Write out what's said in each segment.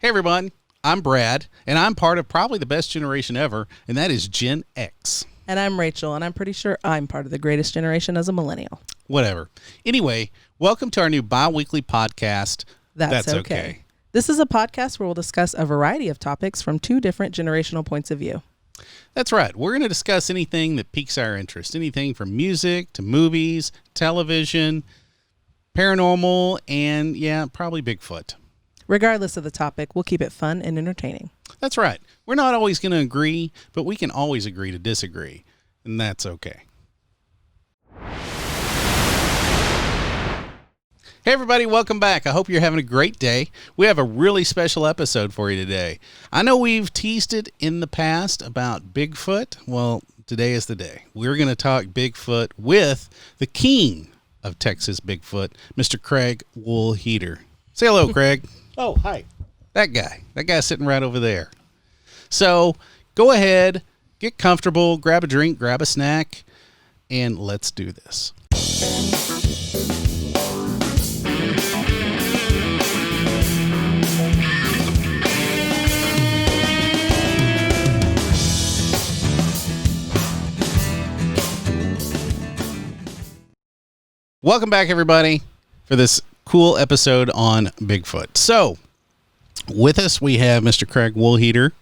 Hey everyone, I'm Brad, and I'm part of probably the best generation ever, and that is Gen X. And I'm Rachel, and I'm pretty sure I'm part of the greatest generation as a millennial. Whatever. Anyway, welcome to our new bi-weekly podcast, That's Okay. This is a podcast where we'll discuss a variety of topics from two different generational points of view. That's right. We're going to discuss anything that piques our interest, anything from music to movies, television, paranormal, and probably Bigfoot. Regardless of the topic, we'll keep it fun and entertaining. That's right. We're not always going to agree, but we can always agree to disagree, and that's okay. Hey everybody, welcome back. I hope you're having a great day. We have a really special episode for you today. I know we've teased it in the past about Bigfoot. Well, today is the day. We're going to talk Bigfoot with the King of Texas Bigfoot, Mr. Craig Woolheater. Say hello, Craig. Oh, hi. That guy's sitting right over there. So go ahead, get comfortable, grab a drink, grab a snack, and let's do this. Welcome back, everybody, for this cool episode on Bigfoot. So, with us, we have Mr. Craig Woolheater,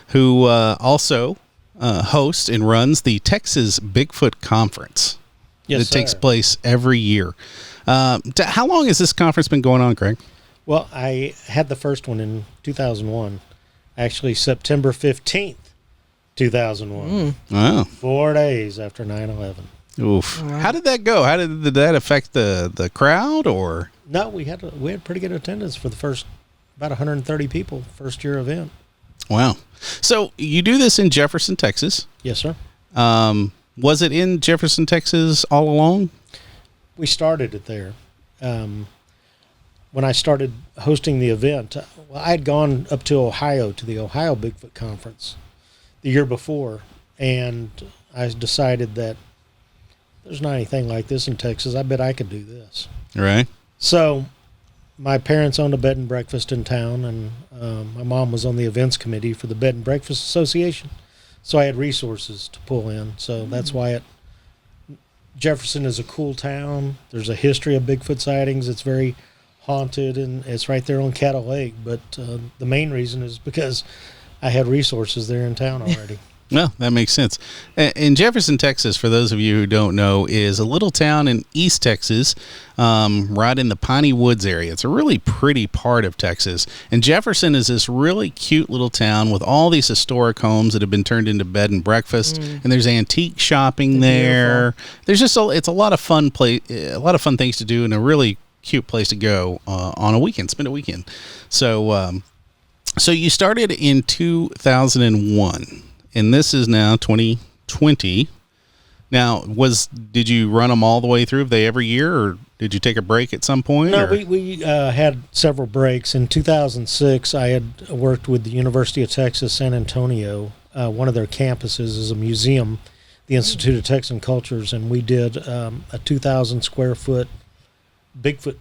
who also hosts and runs the Texas Bigfoot Conference. Yes, that takes place every year. How long has this conference been going on, Craig? Well, I had the first one in 2001. Actually, September 15th, 2001. Wow. 4 days after 9/11. Oof. Wow. How did that go? How did that affect the crowd, or? No, we had pretty good attendance for the first, about 130 people, first year event. Wow. So you do this in Jefferson, Texas. Yes, sir. Was it in Jefferson, Texas all along? We started it there. When I started hosting the event, I had gone up to Ohio to the Ohio Bigfoot Conference the year before, and I decided that there's not anything like this in Texas. I bet I could do this. Right. So my parents owned a bed and breakfast in town, and my mom was on the events committee for the Bed and Breakfast Association. So I had resources to pull in. So that's why Jefferson is a cool town. There's a history of Bigfoot sightings. It's very haunted, and it's right there on Cattle Lake. But the main reason is because I had resources there in town already. Well, that makes sense. In Jefferson, Texas, for those of you who don't know, is a little town in East Texas, right in the Piney Woods area. It's a really pretty part of Texas. And Jefferson is this really cute little town with all these historic homes that have been turned into bed and breakfast. And there's antique shopping there. There's just it's a lot of fun a lot of fun things to do, and a really cute place to go on a weekend. Spend a weekend. So you started in 2001. And this is now 2020. Now, did you run them all the way through? Have they every year, or did you take a break at some point? No, we had several breaks. In 2006, I had worked with the University of Texas, San Antonio. One of their campuses is a museum, the Institute of Texan Cultures, and we did a 2,000 square foot Bigfoot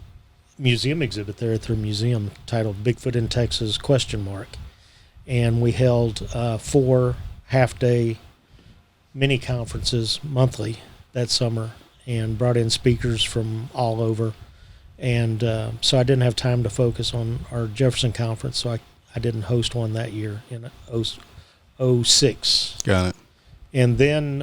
museum exhibit there at their museum titled Bigfoot in Texas ? And we held 4 half-day mini conferences monthly that summer, and brought in speakers from all over. And so I didn't have time to focus on our Jefferson conference, so I didn't host one that year in 2006. Got it. And then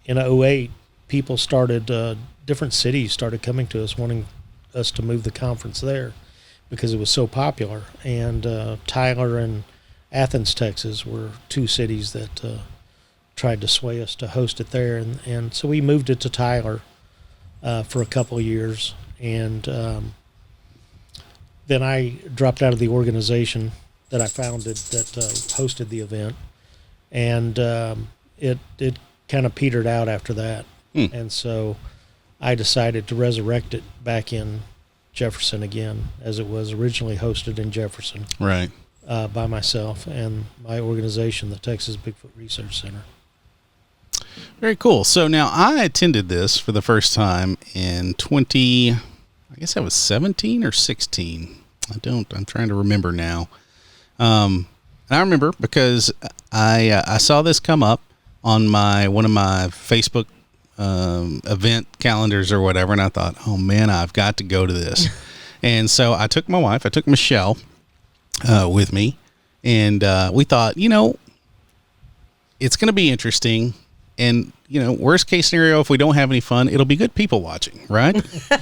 in 2008, people started, different cities started coming to us wanting us to move the conference there because it was so popular. And Tyler and Athens, Texas were two cities that tried to sway us to host it there. And so we moved it to Tyler for a couple of years. And then I dropped out of the organization that I founded that hosted the event. And it kind of petered out after that. And so I decided to resurrect it back in Jefferson again, as it was originally hosted in Jefferson. Right. By myself and my organization, the Texas Bigfoot Research Center. Very cool. So now I attended this for the first time in I guess I was 17 or 16. I don't. I'm trying to remember now. And I remember because I saw this come up on one of my Facebook event calendars or whatever, and I thought, oh man, I've got to go to this. And so I took my wife, I took Michelle with me, and we thought, it's going to be interesting. And, worst case scenario, if we don't have any fun, it'll be good people watching, right?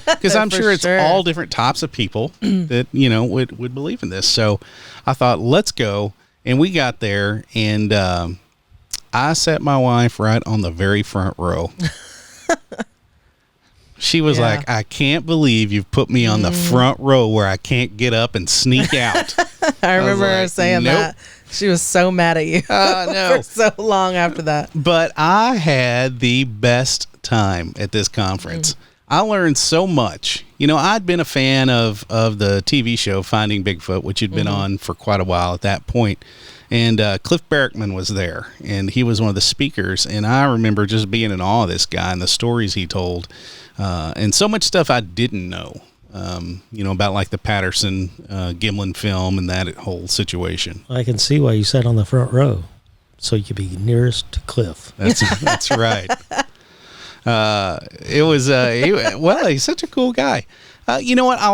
Because I'm sure it's all different types of people that, would believe in this. So I thought, let's go. And we got there, and I sat my wife right on the very front row. She was like, I can't believe you've put me on the front row where I can't get up and sneak out. I remember her saying that. She was so mad at you for so long after that. But I had the best time at this conference. I learned so much. I'd been a fan of the TV show Finding Bigfoot, which had been on for quite a while at that point. And Cliff Barrickman was there, and he was one of the speakers. And I remember just being in awe of this guy and the stories he told. And so much stuff I didn't know, about like the Patterson Gimlin film and that whole situation. I can see why you sat on the front row, so you could be nearest to Cliff. That's right. It was he's such a cool guy. You know what? I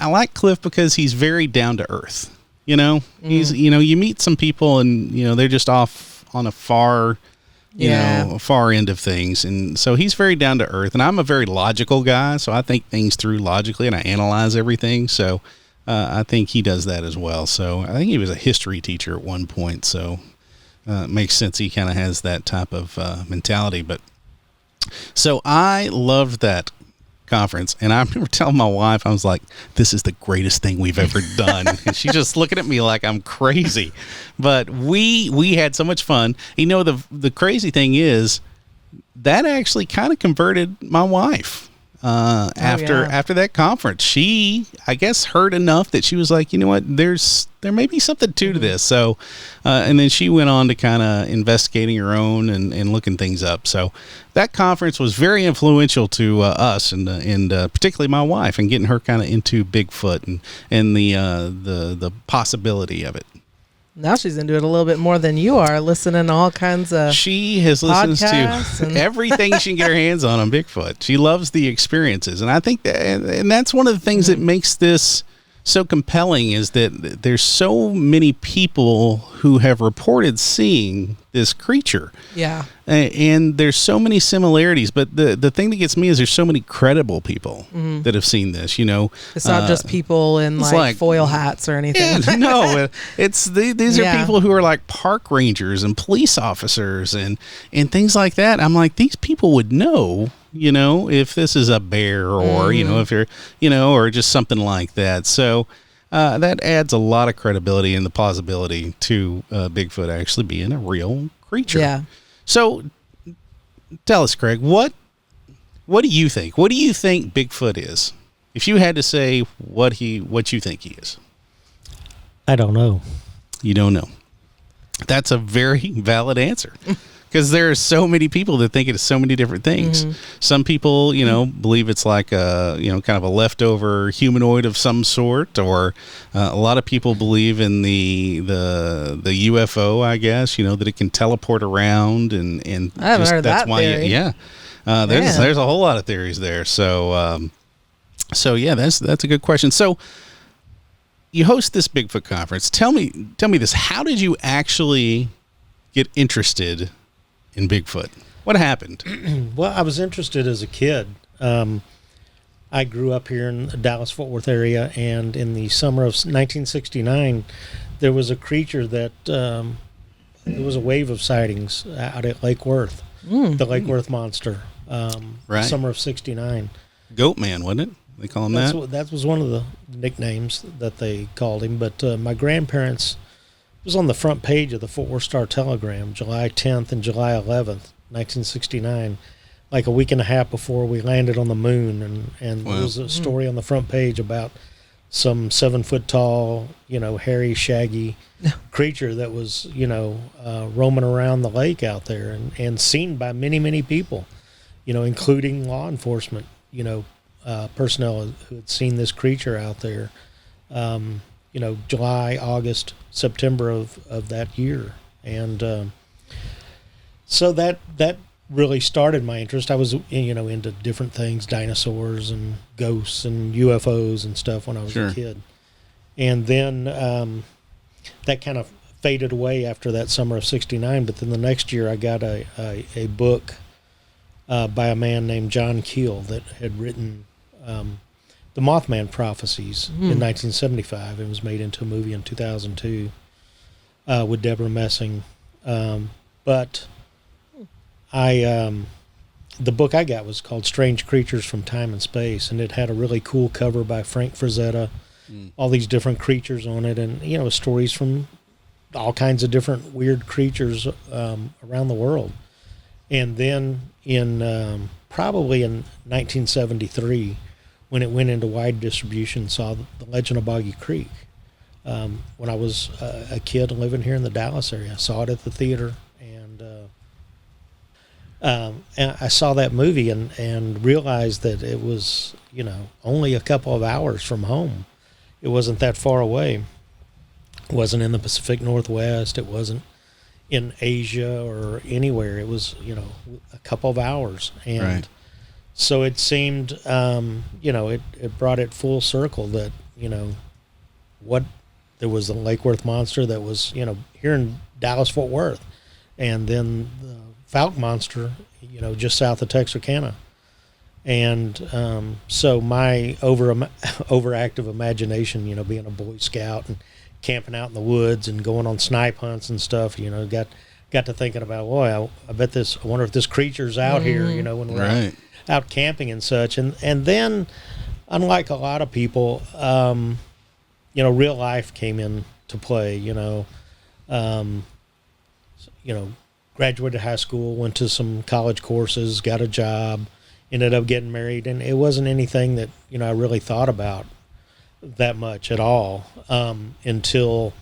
like Cliff because he's very down to earth. He's you meet some people and they're just off on a far far end of things, and so he's very down to earth. And I'm a very logical guy, so I think things through logically and I analyze everything. So I think he does that as well. So I think he was a history teacher at one point, so it makes sense he kind of has that type of mentality. But so I loved that conference, and I remember telling my wife, I was like, this is the greatest thing we've ever done. And she's just looking at me like I'm crazy. But we had so much fun. The crazy thing is that actually kind of converted my wife. After that conference, she, I guess, heard enough that she was like, you know what, there may be something to this. So, and then she went on to kind of investigating her own and looking things up. So that conference was very influential to us and particularly my wife, and getting her kind of into Bigfoot and the possibility of it. Now she's into it a little bit more than you are, listening to all kinds of She has listened to everything she can get her hands on Bigfoot. She loves the experiences. And I think that's one of the things that makes this so compelling, is that there's so many people who have reported seeing this creature. Yeah. And there's so many similarities, but the thing that gets me is there's so many credible people that have seen this, It's not just people in like foil hats or anything. Yeah, no, these are people who are like park rangers and police officers and things like that. I'm like, these people would know, if this is a bear or, if you're, or just something like that. So that adds a lot of credibility and the plausibility to Bigfoot actually being a real creature. Yeah. So tell us, Craig, what do you think? What do you think Bigfoot is? If you had to say what you think he is. I don't know. You don't know. That's a very valid answer. Because there are so many people that think it is so many different things. Some people, believe it's like a, kind of a leftover humanoid of some sort, or a lot of people believe in the UFO, I guess, that it can teleport around and I haven't heard that theory. There's a whole lot of theories there. So yeah, that's a good question. So you host this Bigfoot conference. Tell me this. How did you actually get interested in Bigfoot? What happened? Well, I was interested as a kid. I grew up here in the Dallas-Fort Worth area, and in the summer of 1969, there was a creature that there was a wave of sightings out at Lake Worth, the Lake Worth monster. Right. Summer of '69. Goat Man, wasn't it? They call him that? That was one of the nicknames that they called him. But my grandparents, it was on the front page of the Fort Worth Star-Telegram, July 10th and July 11th, 1969, like a week and a half before we landed on the moon. And there was a story on the front page about some 7-foot-tall, hairy, shaggy creature that was, roaming around the lake out there and seen by many, many people, including law enforcement, personnel who had seen this creature out there. July, August, September of that year. And so that really started my interest. I was, into different things, dinosaurs and ghosts and UFOs and stuff when I was a kid. And then that kind of faded away after that summer of '69. But then the next year I got a book by a man named John Keel that had written the Mothman prophecies in 1975. It was made into a movie in 2002 with Deborah Messing. But the book I got was called Strange Creatures from Time and Space, and it had a really cool cover by Frank Frazetta, all these different creatures on it, and, stories from all kinds of different weird creatures around the world. And then probably in 1973, when it went into wide distribution, saw The Legend of Boggy Creek. When I was a kid living here in the Dallas area, I saw it at the theater, and I saw that movie and realized that it was, only a couple of hours from home. It wasn't that far away. It wasn't in the Pacific Northwest. It wasn't in Asia or anywhere. It was, a couple of hours. And so it seemed, it brought it full circle that, there was the Lake Worth Monster that was, here in Dallas-Fort Worth. And then the Fouke Monster, just south of Texarkana. And so my overactive imagination, being a Boy Scout and camping out in the woods and going on snipe hunts and stuff, got to thinking about, boy, I wonder if this creature's out here, when we're out camping and such. And then, unlike a lot of people, real life came into play. Graduated high school, went to some college courses, got a job, ended up getting married, and it wasn't anything that I really thought about that much at all until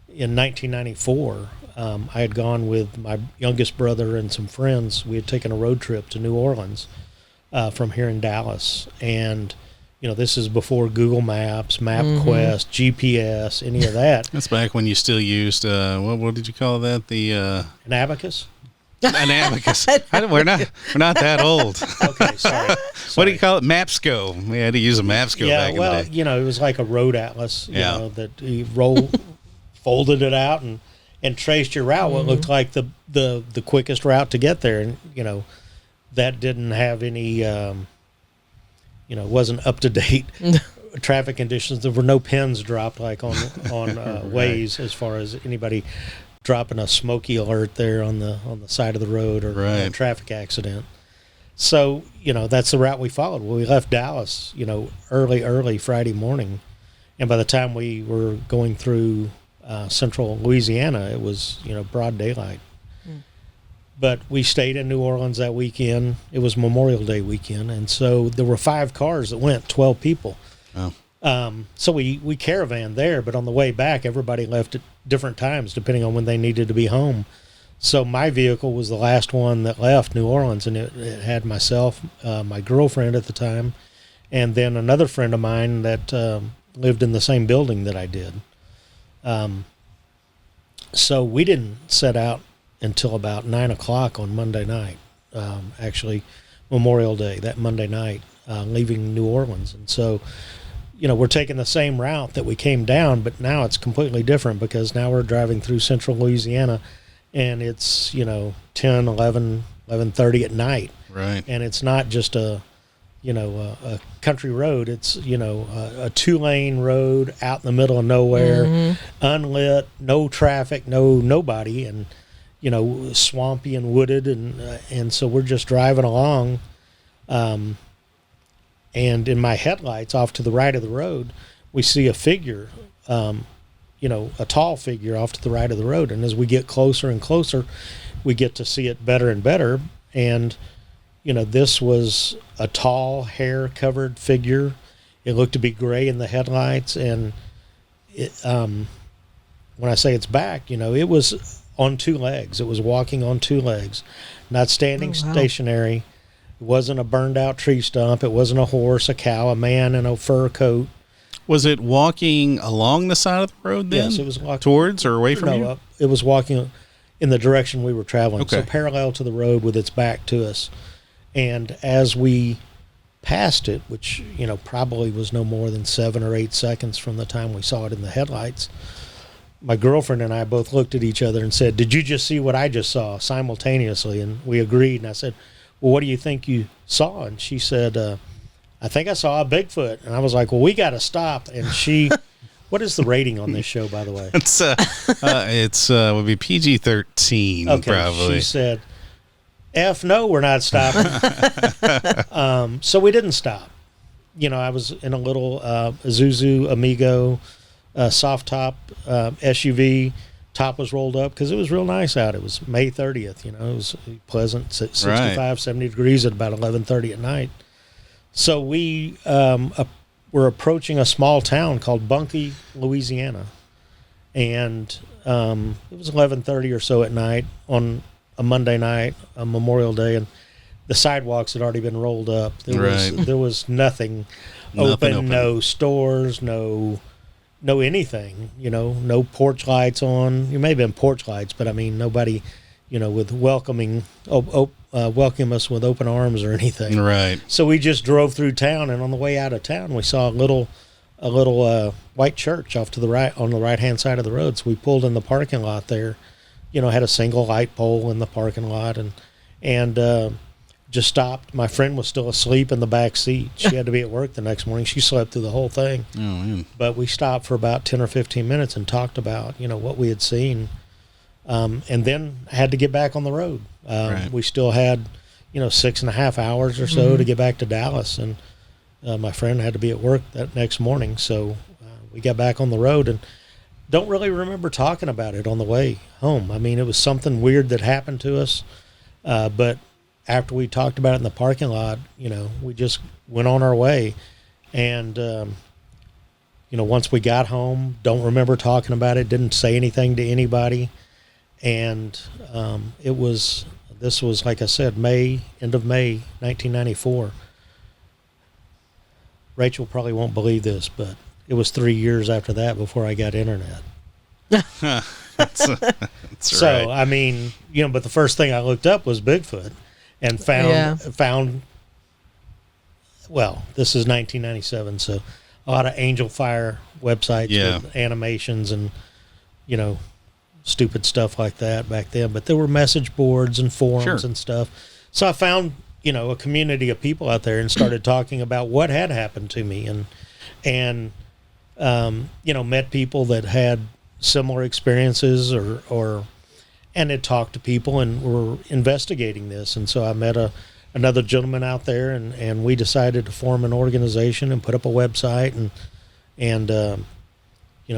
in 1994. I had gone with my youngest brother and some friends. We had taken a road trip to New Orleans from here in Dallas, and this is before Google Maps, MapQuest, GPS, any of that. That's back when you still used what did you call that? An abacus. An abacus. We're not that old. Okay, sorry. What do you call it? Mapsco. We had to use a Mapsco back in the day. It was like a road atlas. That you folded it out and traced your route. What looked like the quickest route to get there, and that didn't have any. Wasn't up to date traffic conditions. There were no pins dropped like on Waze as far as anybody dropping a smoky alert there on the side of the road or a traffic accident. So, that's the route we followed. Well, we left Dallas, early Friday morning. And by the time we were going through central Louisiana, it was, broad daylight. But we stayed in New Orleans that weekend. It was Memorial Day weekend. And so there were 5 cars that went, 12 people. Oh. So we caravanned there, but on the way back, everybody left at different times, depending on when they needed to be home. So my vehicle was the last one that left New Orleans, and it had myself, my girlfriend at the time, and then another friend of mine that lived in the same building that I did. So we didn't set out until about 9 o'clock on Monday night, actually Memorial Day, that Monday night, leaving New Orleans. And so, we're taking the same route that we came down, but now it's completely different because now we're driving through central Louisiana, and it's, 10, 11, 11:30 at night. Right. And it's not just a country road. It's, a 2-lane road out in the middle of nowhere, unlit, no traffic, nobody, and swampy and wooded, and so we're just driving along, and in my headlights off to the right of the road, we see a figure, a tall figure off to the right of the road, and as we get closer and closer, we get to see it better and better, and this was a tall, hair-covered figure. It looked to be gray in the headlights, and it, when I say it's back, it was on 2 legs. It was walking on 2 legs, not standing stationary. It wasn't a burned out tree stump. It wasn't a horse, a cow, a man in a fur coat. Was it walking along the side of the road then? Yes, it was walking towards or away from you? It was walking in the direction we were traveling, Okay. so parallel to the road with its back to us. And as we passed it, which probably was no more than 7 or 8 seconds from the time we saw it in the headlights, my girlfriend and I both looked at each other and said, "Did you just see what I just saw?" simultaneously, and we agreed. And I said, "Well, what do you think you saw?" And she said, "I think I saw a Bigfoot." And I was like, "Well, we got to stop." And she, what is the rating on this show, by the way? It's would be PG-13, okay, probably. She said, "F no, we're not stopping." So we didn't stop. I was in a little Isuzu Amigo soft top SUV. Top was rolled up because it was real nice out. It was May 30th. It was pleasant, 65, 70 degrees at about 11:30 at night. So we were approaching a small town called Boggy, Louisiana. And it was 11:30 or so at night on a Monday night, a Memorial Day, and the sidewalks had already been rolled up. There was nothing open, no stores, no anything, no porch lights on. There may have been porch lights, but I mean nobody, with welcome us with open arms or anything. Right. So we just drove through town, and on the way out of town, we saw a little white church off to the right on the right-hand side of the road. So we pulled in the parking lot there, had a single light pole in the parking lot, and just stopped. My friend was still asleep in the back seat. She had to be at work the next morning. She slept through the whole thing. Oh, man. But we stopped for about 10 or 15 minutes and talked about, what we had seen. And then had to get back on the road. Right. We still had, 6.5 hours or so to get back to Dallas. And my friend had to be at work that next morning. So we got back on the road and don't really remember talking about it on the way home. I mean, it was something weird that happened to us. But after we talked about it in the parking lot, we just went on our way. And, once we got home, don't remember talking about it, didn't say anything to anybody. And this was, like I said, end of May, 1994. Rachel probably won't believe this, but it was 3 years after that before I got internet. That's So, right. I mean, but the first thing I looked up was Bigfoot and found, well, this is 1997, so a lot of Angel Fire websites with animations and, stupid stuff like that back then. But there were message boards and forums and stuff. So I found, a community of people out there and started talking about what had happened to me and met people that had similar experiences and had talked to people and were investigating this. And so I met another gentleman out there and we decided to form an organization and put up a website and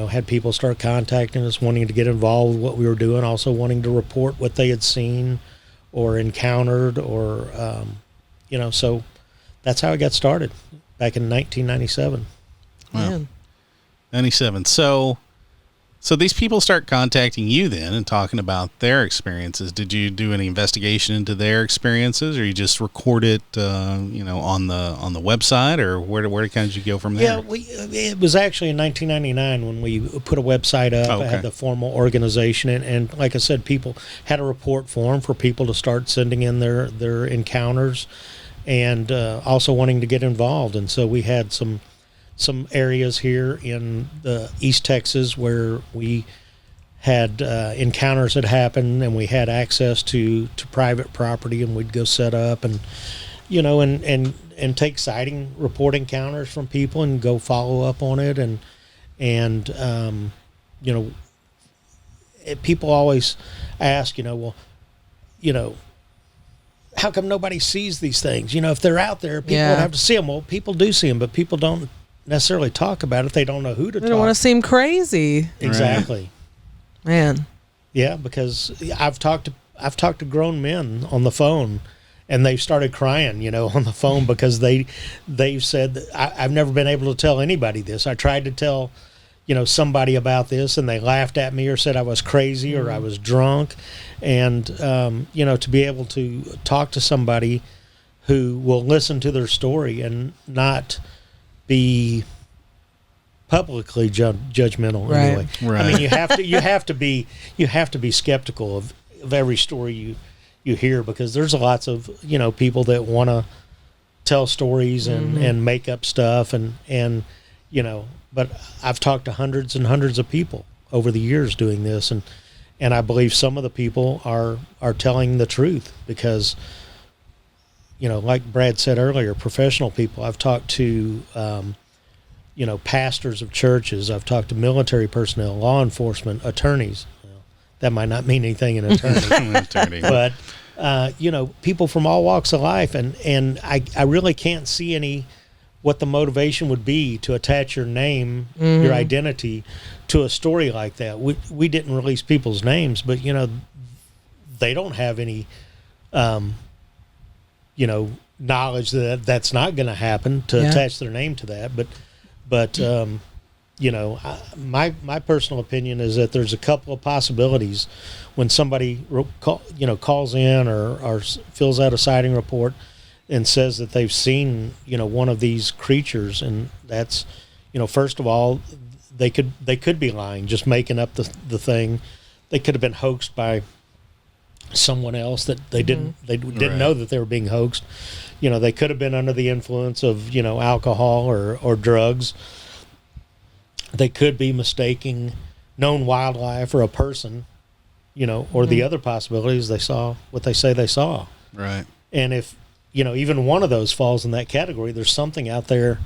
had people start contacting us, wanting to get involved with what we were doing, also wanting to report what they had seen or encountered or, so that's how it got started back in 1997. Wow. Man. 97. So these people start contacting you then and talking about their experiences. Did you do any investigation into their experiences, or you just record it, on the website, or where did you go from there? Yeah, it was actually in 1999 when we put a website up. Oh, okay. I had the formal organization, and like I said, people had a report form for people to start sending in their encounters, and also wanting to get involved. And so we had some areas here in the East Texas where we had encounters that happened, and we had access to private property, and we'd go set up and and take sighting report encounters from people and go follow up on it and people always ask how come nobody sees these things? If they're out there, people would have to see them. Well, people do see them, but people don't necessarily talk about it. They don't know who to talk. They don't want to seem crazy. Exactly. Man. Yeah, because I've talked to grown men on the phone, and they've started crying, on the phone because they've said that I've never been able to tell anybody this. I tried to tell, somebody about this, and they laughed at me or said I was crazy or I was drunk, and to be able to talk to somebody who will listen to their story and not be publicly judgmental. Right. Anyway, Right. I mean, you have to be skeptical of every story you hear, because there's lots of people that want to tell stories and make up stuff and but I've talked to hundreds and hundreds of people over the years doing this, and I believe some of the people are telling the truth, because like Brad said earlier, professional people. I've talked to pastors of churches. I've talked to military personnel, law enforcement, attorneys. That might not mean anything, an attorney. But people from all walks of life, and I really can't see what the motivation would be to attach your name, your identity, to a story like that. We didn't release people's names, but they don't have any knowledge that that's not going to happen to attach their name to that. But my personal opinion is that there's a couple of possibilities when somebody calls in or fills out a sighting report and says that they've seen one of these creatures, and that's first of all, they could be lying, just making up the thing. They could have been hoaxed by someone else that they didn't know that they were being hoaxed. They could have been under the influence of alcohol or drugs. They could be mistaking known wildlife for a person, or the other possibilities, they saw what they say they saw. Right. And if even one of those falls in that category, there's something out there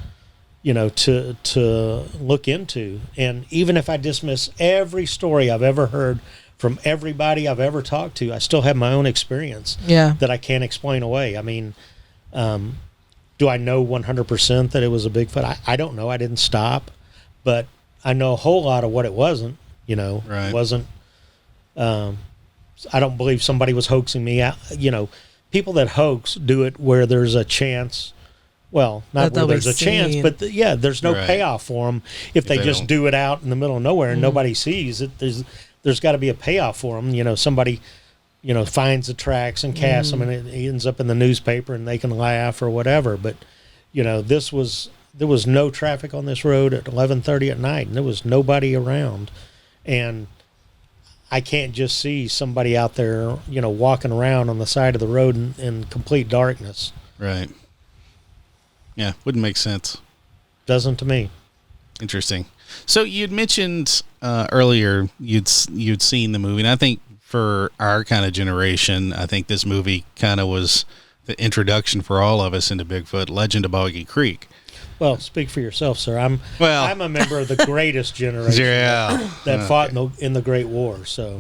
to look into. And even if I dismiss every story I've ever heard from everybody I've ever talked to, I still have my own experience that I can't explain away. I mean, do I know 100% that it was a Bigfoot? I don't know. I didn't stop, but I know a whole lot of what it wasn't. Right. It wasn't. I don't believe somebody was hoaxing me. People that hoax do it where there's a chance. Well, not where there's a chance, but there's no payoff for them if they just do it out in the middle of nowhere and nobody sees it. There's got to be a payoff for them. Somebody, finds the tracks and casts them, and it ends up in the newspaper, and they can laugh or whatever. But, there was no traffic on this road at 11:30 at night, and there was nobody around, and I can't just see somebody out there, walking around on the side of the road in complete darkness. Right. Yeah, wouldn't make sense. Doesn't to me. Interesting. So you'd mentioned earlier you'd seen the movie, and I think for our kind of generation, I think this movie kind of was the introduction for all of us into Bigfoot, Legend of Boggy Creek. Well, speak for yourself, sir. I'm a member of the greatest generation that fought in the Great War. So,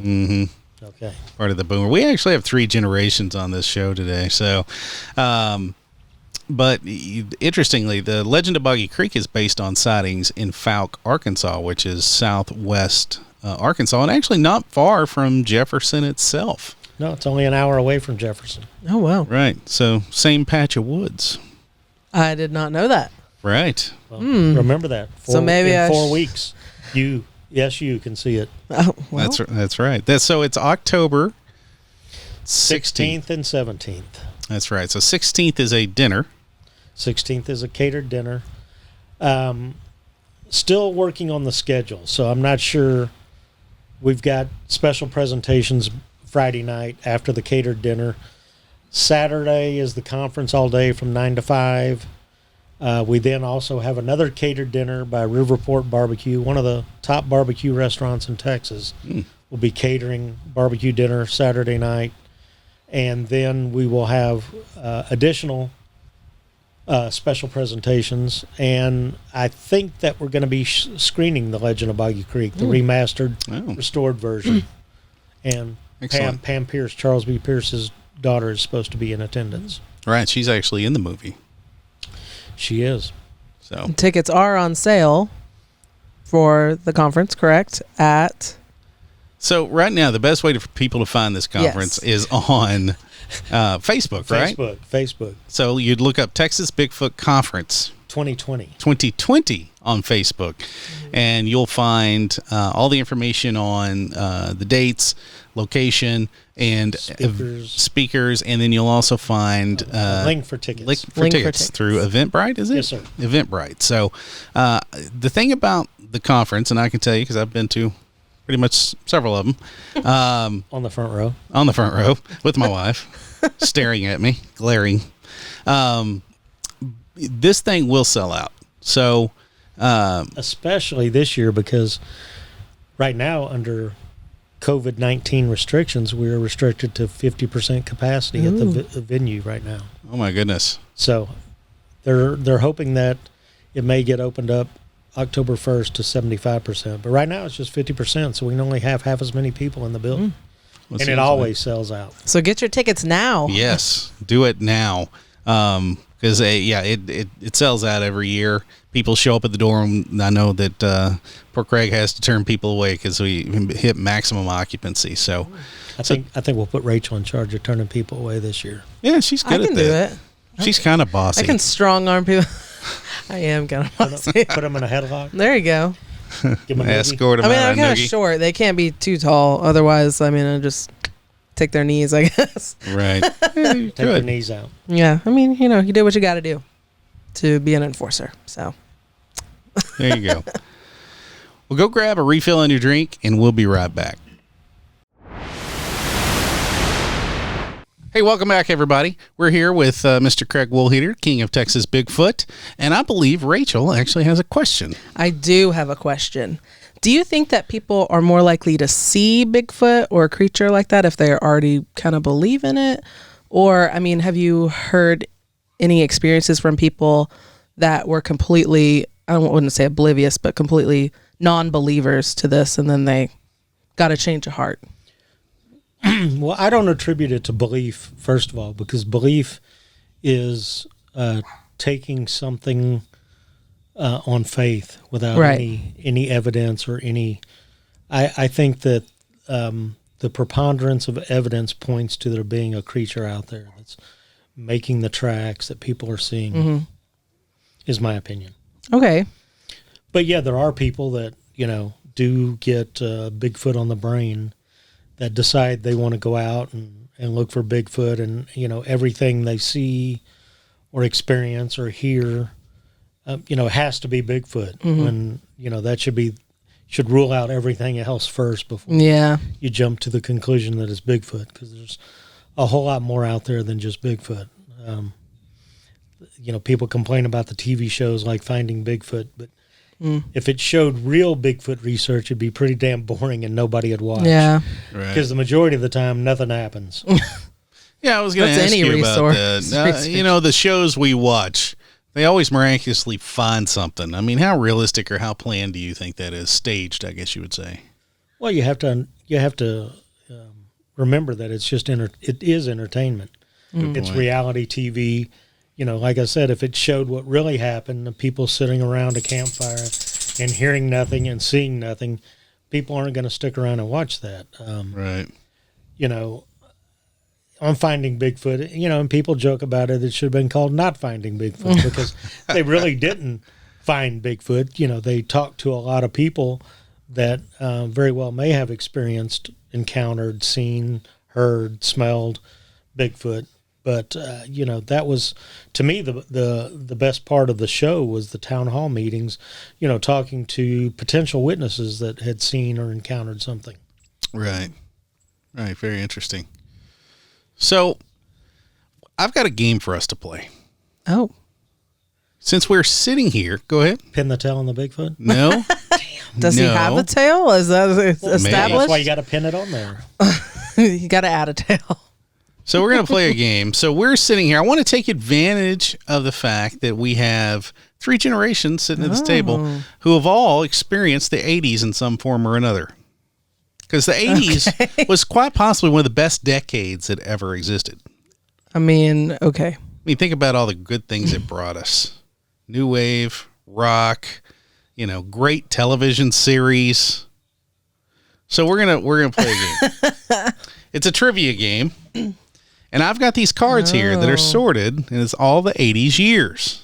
okay, part of the boomer. We actually have 3 generations on this show today. So, but interestingly, the Legend of Boggy Creek is based on sightings in Fouke, Arkansas, which is southwest Arkansas, and actually not far from Jefferson itself. No, it's only an hour away from Jefferson. Oh, wow. Right. So same patch of woods. I did not know that. Right. Well, remember that. So maybe in 4 weeks, you can see it. Oh, well. That's right. So it's October 16th and 17th. That's right. So 16th is a dinner. 16th is a catered dinner. Still working on the schedule, so I'm not sure. We've got special presentations Friday night after the catered dinner. Saturday is the conference all day from 9 to 5. We then also have another catered dinner by Riverport Barbecue, one of the top barbecue restaurants in Texas. Will be catering barbecue dinner Saturday night. And then we will have additional special presentations. And I think that we're going to be screening The Legend of Boggy Creek, the remastered, restored version. And Pam Pierce, Charles B. Pierce's daughter, is supposed to be in attendance. Right. She's actually in the movie. She is. So tickets are on sale for the conference, correct? So right now, the best way for people to find this conference is on Facebook, right? Facebook. So you'd look up Texas Bigfoot Conference, 2020 on Facebook. And you'll find all the information on the dates, location, and speakers. And then you'll also find link for tickets. Link for tickets through Eventbrite, is it? Yes, sir. Eventbrite. So the thing about the conference, and I can tell you because I've been to pretty much several of them. On the front row. On the front row with my wife, staring at me, glaring. This thing will sell out. So, especially this year, because right now under COVID-19 restrictions, we're restricted to 50% capacity at the venue right now. Oh my goodness! So they're hoping that it may get opened up October 1st to 75%, but right now it's just 50%, so we can only have half as many people in the building, and it always sells out. So get your tickets now. Yes, do it now. Because it sells out every year. People show up at the door, and I know that poor Craig has to turn people away because we hit maximum occupancy. So I think we'll put Rachel in charge of turning people away this year. Yeah, she's good at that. I can do it. She's kind of bossy. I can strong arm people. I am kind of bossy. Put them in a headlock. There you go. Give them escort them. I mean, I'm kind of short. They can't be too tall. Otherwise, I mean, I just take their knees, I guess. Right. Take their knees out. Yeah. I mean, you do what you got to do to be an enforcer. So there you go. Well, go grab a refill on your drink, and we'll be right back. Hey, welcome back, everybody. We're here with Mr. Craig Woolheater, King of Texas Bigfoot, and I believe Rachel actually has a question. I do have a question. Do you think that people are more likely to see Bigfoot or a creature like that if they already kind of believe in it? Or, I mean, have you heard any experiences from people that were completely, I wouldn't say oblivious, but completely non-believers to this, and then they got a change of heart? Well, I don't attribute it to belief, first of all, because belief is taking something on faith without any evidence or any. I think that the preponderance of evidence points to there being a creature out there that's making the tracks that people are seeing. Is my opinion. Okay. But yeah, there are people that do get Bigfoot on the brain, that decide they want to go out and look for Bigfoot, and everything they see or experience or hear has to be Bigfoot. And that should rule out everything else first before you jump to the conclusion that it's Bigfoot, because there's a whole lot more out there than just Bigfoot. People complain about the TV shows like Finding Bigfoot, but if it showed real Bigfoot research, it'd be pretty damn boring and nobody would watch. Yeah. Because the majority of the time, nothing happens. Yeah, I was going to ask you about that. The shows we watch, they always miraculously find something. I mean, how realistic or how planned do you think that is? Staged, I guess you would say. Well, you have to remember that it's just it is entertainment. It's reality TV. Like I said, if it showed what really happened, the people sitting around a campfire and hearing nothing and seeing nothing, people aren't going to stick around and watch that. Right. On Finding Bigfoot, and people joke about it. It should have been called Not Finding Bigfoot, because they really didn't find Bigfoot. They talked to a lot of people that very well may have experienced, encountered, seen, heard, smelled Bigfoot. But, that was, to me, the best part of the show was the town hall meetings, talking to potential witnesses that had seen or encountered something. Right. Right. Very interesting. So I've got a game for us to play. Oh. Since we're sitting here, go ahead. Pin the tail on the Bigfoot? No. Does he have a tail? Is that established? Maybe. That's why you got to pin it on there. You got to add a tail. So we're going to play a game. So we're sitting here. I want to take advantage of the fact that we have 3 generations sitting at this table who have all experienced the 80s in some form or another. Because the 80s was quite possibly one of the best decades that ever existed. I mean, okay. I mean, think about all the good things it brought us. New wave, rock, great television series. So we're gonna play a game. It's a trivia game. And I've got these cards here that are sorted, and it's all the 80s years.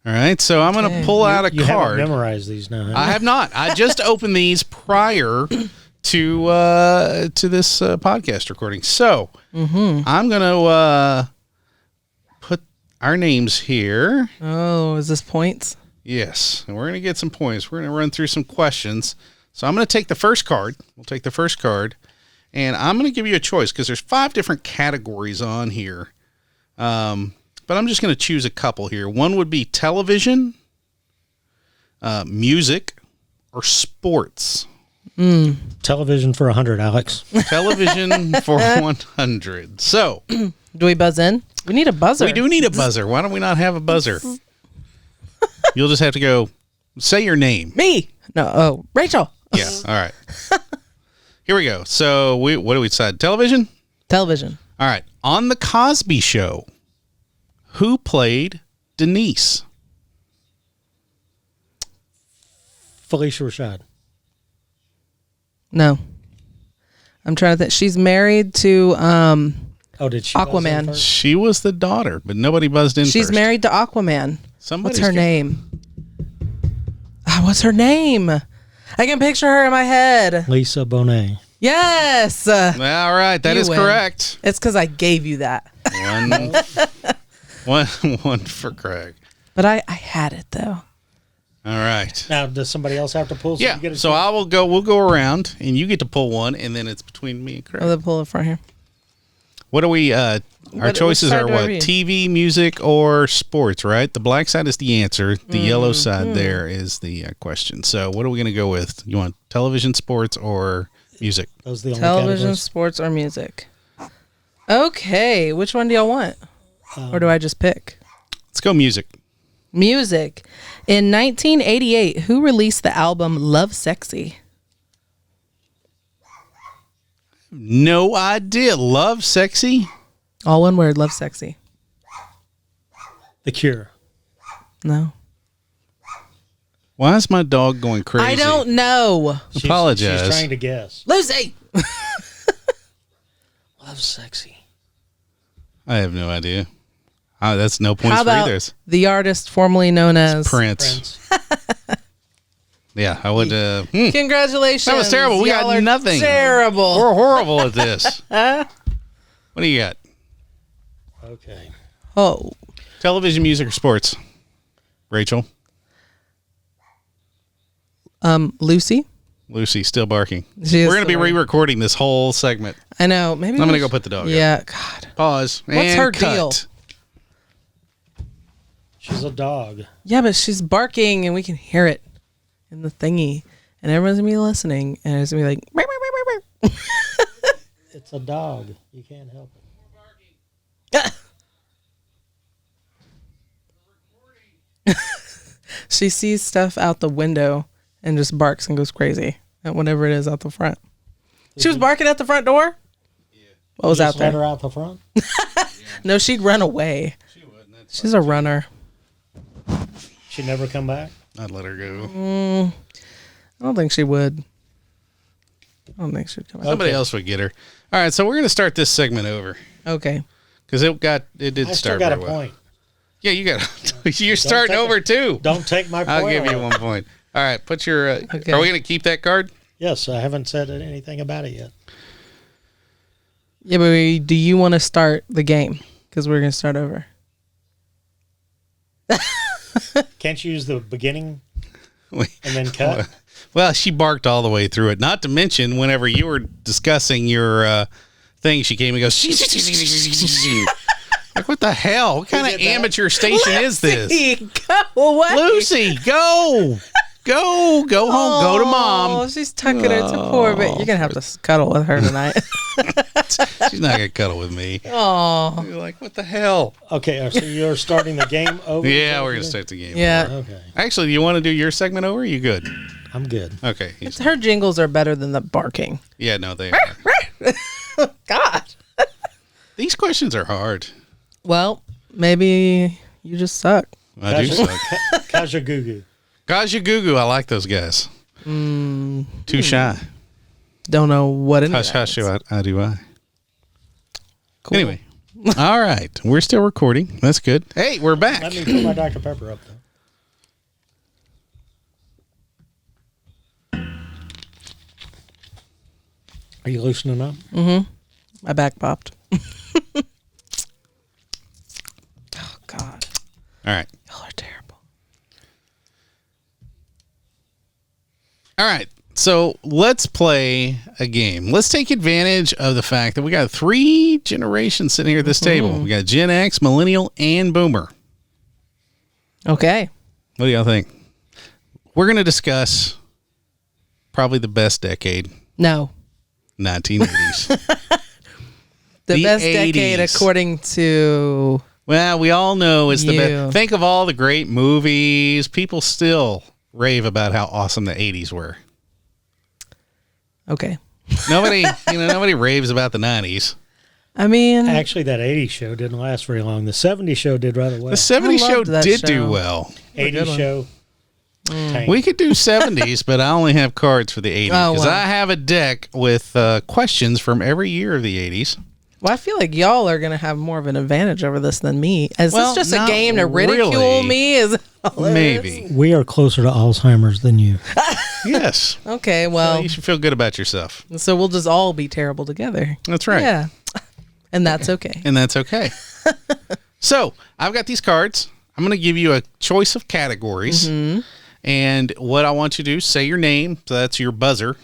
All right, so I'm going to pull out a You haven't card. memorized these now, have you? I have not. I just opened these prior to this podcast recording. So I'm going to put our names here. Oh, is this points? Yes, and we're going to get some points. We're going to run through some questions. So I'm going to take the first card. We'll take the first card, and I'm going to give you a choice because there's 5 different categories on here. But I'm just going to choose a couple here. One would be television, music, or sports. Television for 100, Alex. Television for 100. So, Do we buzz in? We need a buzzer. we do need a buzzer. Why don't we not have a buzzer? You'll just have to go say your name. Me. No. Oh, Rachel. Yeah. All right. Here we go. So, what do we decide? Television? Television. All right. On the Cosby Show, who played Denise? Felicia Rashad. No. I'm trying to think. She's married to Oh, did she? buzz in Aquaman. first? She was the daughter, but nobody buzzed in She's first. married to Aquaman. Somebody's What's her got- name? What's her name? I can picture her in my head. Lisa Bonet. Yes. All right. That You is win. correct. It's because I gave you that. One for Craig. But I had it, though. All right. Now, does somebody else have to pull? Yeah. You get a So I will go. We'll go around, and you get to pull one, and then it's between me and Craig. I'll pull it from here. What are we? Our What choices side are do I what? read? TV, music, or sports? Right. The black side is the answer. The yellow Mm-hmm. side there is the question. So what are we going to go with? You want television, sports, or music? Those are the only Television, categories. sports, or music. Okay. Which one do y'all want? Or do I just pick? Let's go music. Music. In 1988, who released the album Love Sexy? No idea. Love, sexy. All one word, Love Sexy. The Cure. No. Why is my dog going crazy? I don't know. Apologize. She's trying to guess. Lucy. Love sexy. I have no idea. That's no points How for about either. the artist formerly known as Prince. Prince. Yeah, I would. Congratulations. That was terrible. We Y'all got are nothing. Terrible. We're horrible at this. What do you got? Okay. Oh. Television, music, or sports? Rachel? Lucy. Lucy, still barking. She is We're going to be still barking. re-recording this whole segment. I know. Maybe I'm going to go put the dog out. Yeah. God. Pause. What's and her cut. deal? She's a dog. Yeah, but she's barking and we can hear it in the thingy, and everyone's gonna be listening, and it's gonna be like. "Meow, meow, meow, meow, It's a dog. You can't help it. meow." She sees stuff out the window and just barks and goes crazy at whatever it is out the front. She was barking at the front door? Yeah. What was You out just let there? her out the front. No, she'd run away. She wouldn't. She's a runner. She'd never come back. I'd let her go. I don't think she would. I don't think she'd come out. Somebody else would get her. All right, so we're going to start this segment over Okay. because it did I still start got a very well. point. Yeah, you got. You're starting take over it. too. Don't take my point. I'll give you away. 1 point. All right, put your. Okay. Are we going to keep that card? Yes, I haven't said anything about it yet. Yeah, but do you want to start the game? Because we're going to start over. Can't you use the beginning Wait. and then cut? Well, she barked all the way through it. Not to mention, whenever you were discussing your thing, she came and goes. Like, what the hell? What kind of did that? amateur station is this? Lucy, go away. Lucy, go home, go to Oh, mom. she's tucking her to poor bit. You're gonna have to cuddle with her tonight. She's not gonna cuddle with me. Oh, You're like, what the hell? Okay, so you're starting the game over? Yeah, we're gonna start the game. yeah. Okay, Actually, do you want to do your segment over? Or are you good? I'm good. Okay. Her jingles are better than the barking. Yeah, no, they are. God. These questions are hard. Well, maybe you just suck. I do suck. Kajagoogoo. Kajagoogoo, I like those guys. Too shy. Don't know what it Hush, is. hush, I do I. Cool. Anyway. All right. We're still recording. That's good. Hey, we're back. Let me put my Dr. Pepper up, though. Are you loosening up? My back popped. Oh, God. All right. Y'all are terrible. All right. So let's play a game. Let's take advantage of the fact that we got 3 generations sitting here at this table. We got Gen X, Millennial, and Boomer. Okay. What do y'all think? We're going to discuss probably the best decade, No. 1980s. The best 80s. decade according to... Well, we all know it's the You. best. Think of all the great movies. People still rave about how awesome the 80s were. Okay. Nobody raves about the 90s. I mean... Actually, that 80s show didn't last very long. The 70s show did rather well. The 70s show loved that did show. do well. 80s show. tanked. We could do 70s, but I only have cards for the 80s Oh, because wow. I have a deck with questions from every year of the 80s. Well, I feel like y'all are going to have more of an advantage over this than me. Is Well, this just a not game to ridicule really. me? Is it all it Maybe. is? We are closer to Alzheimer's than you. Yes. Okay, well, You should feel good about yourself. so we'll just all be terrible together. That's right. Yeah. And that's okay. And that's okay. So I've got these cards. I'm going to give you a choice of categories. And what I want you to do, say your name. So that's your buzzer.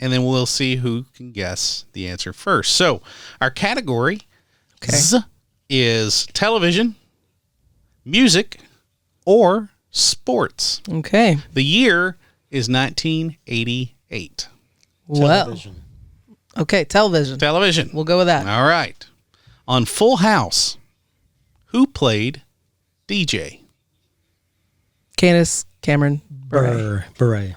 And then we'll see who can guess the answer first. So our category is television, music, or sports. Okay. The year is 1988. Well, Television. okay, television. Television. We'll go with that. All right. On Full House, who played DJ? Candace Cameron Bure. Beret.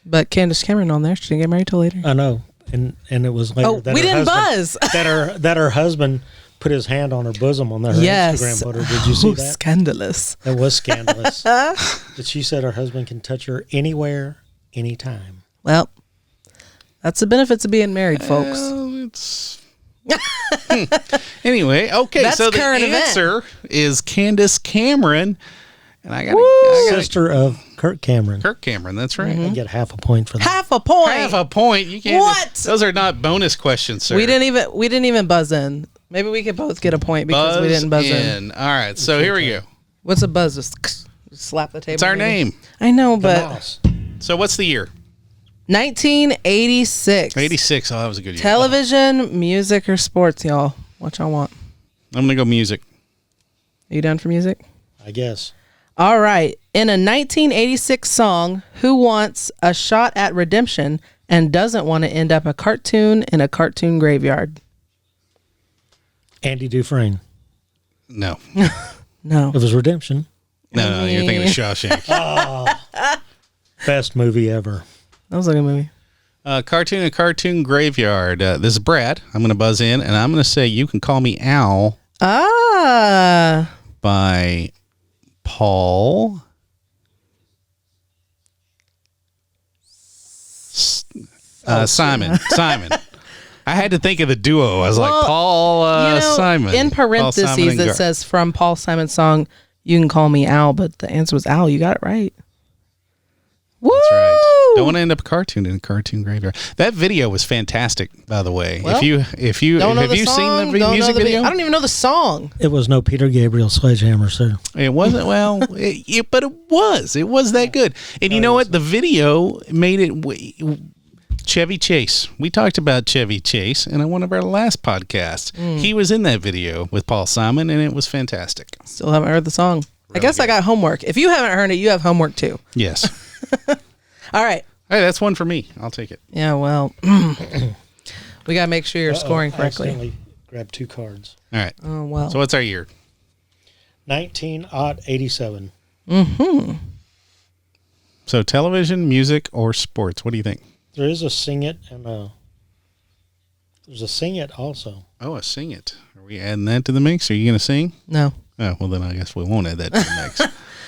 But Candace Cameron on there. She didn't get married till later. I know. And it was later Oh, that we her didn't husband, buzz. that her husband put his hand on her bosom on her Yes. Instagram photo. Did you see Oh, that? scandalous. That was scandalous. That she said her husband can touch her anywhere, anytime. Well, that's the benefits of being married, folks. Well, it's... Anyway, okay, That's so the current event. answer is Candace Cameron. And I got Sister of Kirk Cameron. Kirk Cameron, that's right. I get half a point for that. Half a point. Half a point. You can't. What? Those are not bonus questions, sir. We didn't even buzz in. Maybe we could both get a point because we didn't buzz in. All right, so here we go. What's a buzz? Just slap the table. It's our maybe? name. I know, The but mouse. So what's the year? 1986. 86. Oh, that was a good year. Television, music, or sports, y'all? What y'all want? I'm gonna go music. Are you done for music? I guess. All right. In a 1986 song, who wants a shot at redemption and doesn't want to end up a cartoon in a cartoon graveyard? Andy Dufresne. No. No. It was Redemption. No, you're thinking of Shawshank. Best movie ever. That was a good movie. Cartoon, a cartoon graveyard. This is Brad. I'm going to buzz in, and I'm going to say You Can Call Me Al Ah. by Paul Simon. Simon. I had to think of the duo. I was like, Paul Simon. In parentheses, Paul Simon and it says from Paul Simon's song, You Can Call Me Al, but the answer was Al. You got it right. Woo! That's right. Don't want to end up a cartoon in a cartoon graveyard. That video was fantastic, by the way. Well, if you Don't know have the you song, seen the don't know music the video? I don't even know the song. It was no Peter Gabriel Sledgehammer, sir. It wasn't but it was. It was that good. And you know what? The video made it. Chevy Chase. We talked about Chevy Chase in one of our last podcasts. He was in that video with Paul Simon, and it was fantastic. Still haven't heard the song. I guess I got homework. If you haven't heard it, you have homework too. Yes. All right. Hey, that's one for me. I'll take it. Yeah, well, we got to make sure you're scoring correctly. Accidentally grabbed 2 cards. All right. Oh, well. So what's our year? 1987. So television, music, or sports? What do you think? There is a Sing It and there's a Sing It also. Oh, a Sing It. Are we adding that to the mix? Are you going to sing? No. Oh, well, then I guess we won't add that to the mix.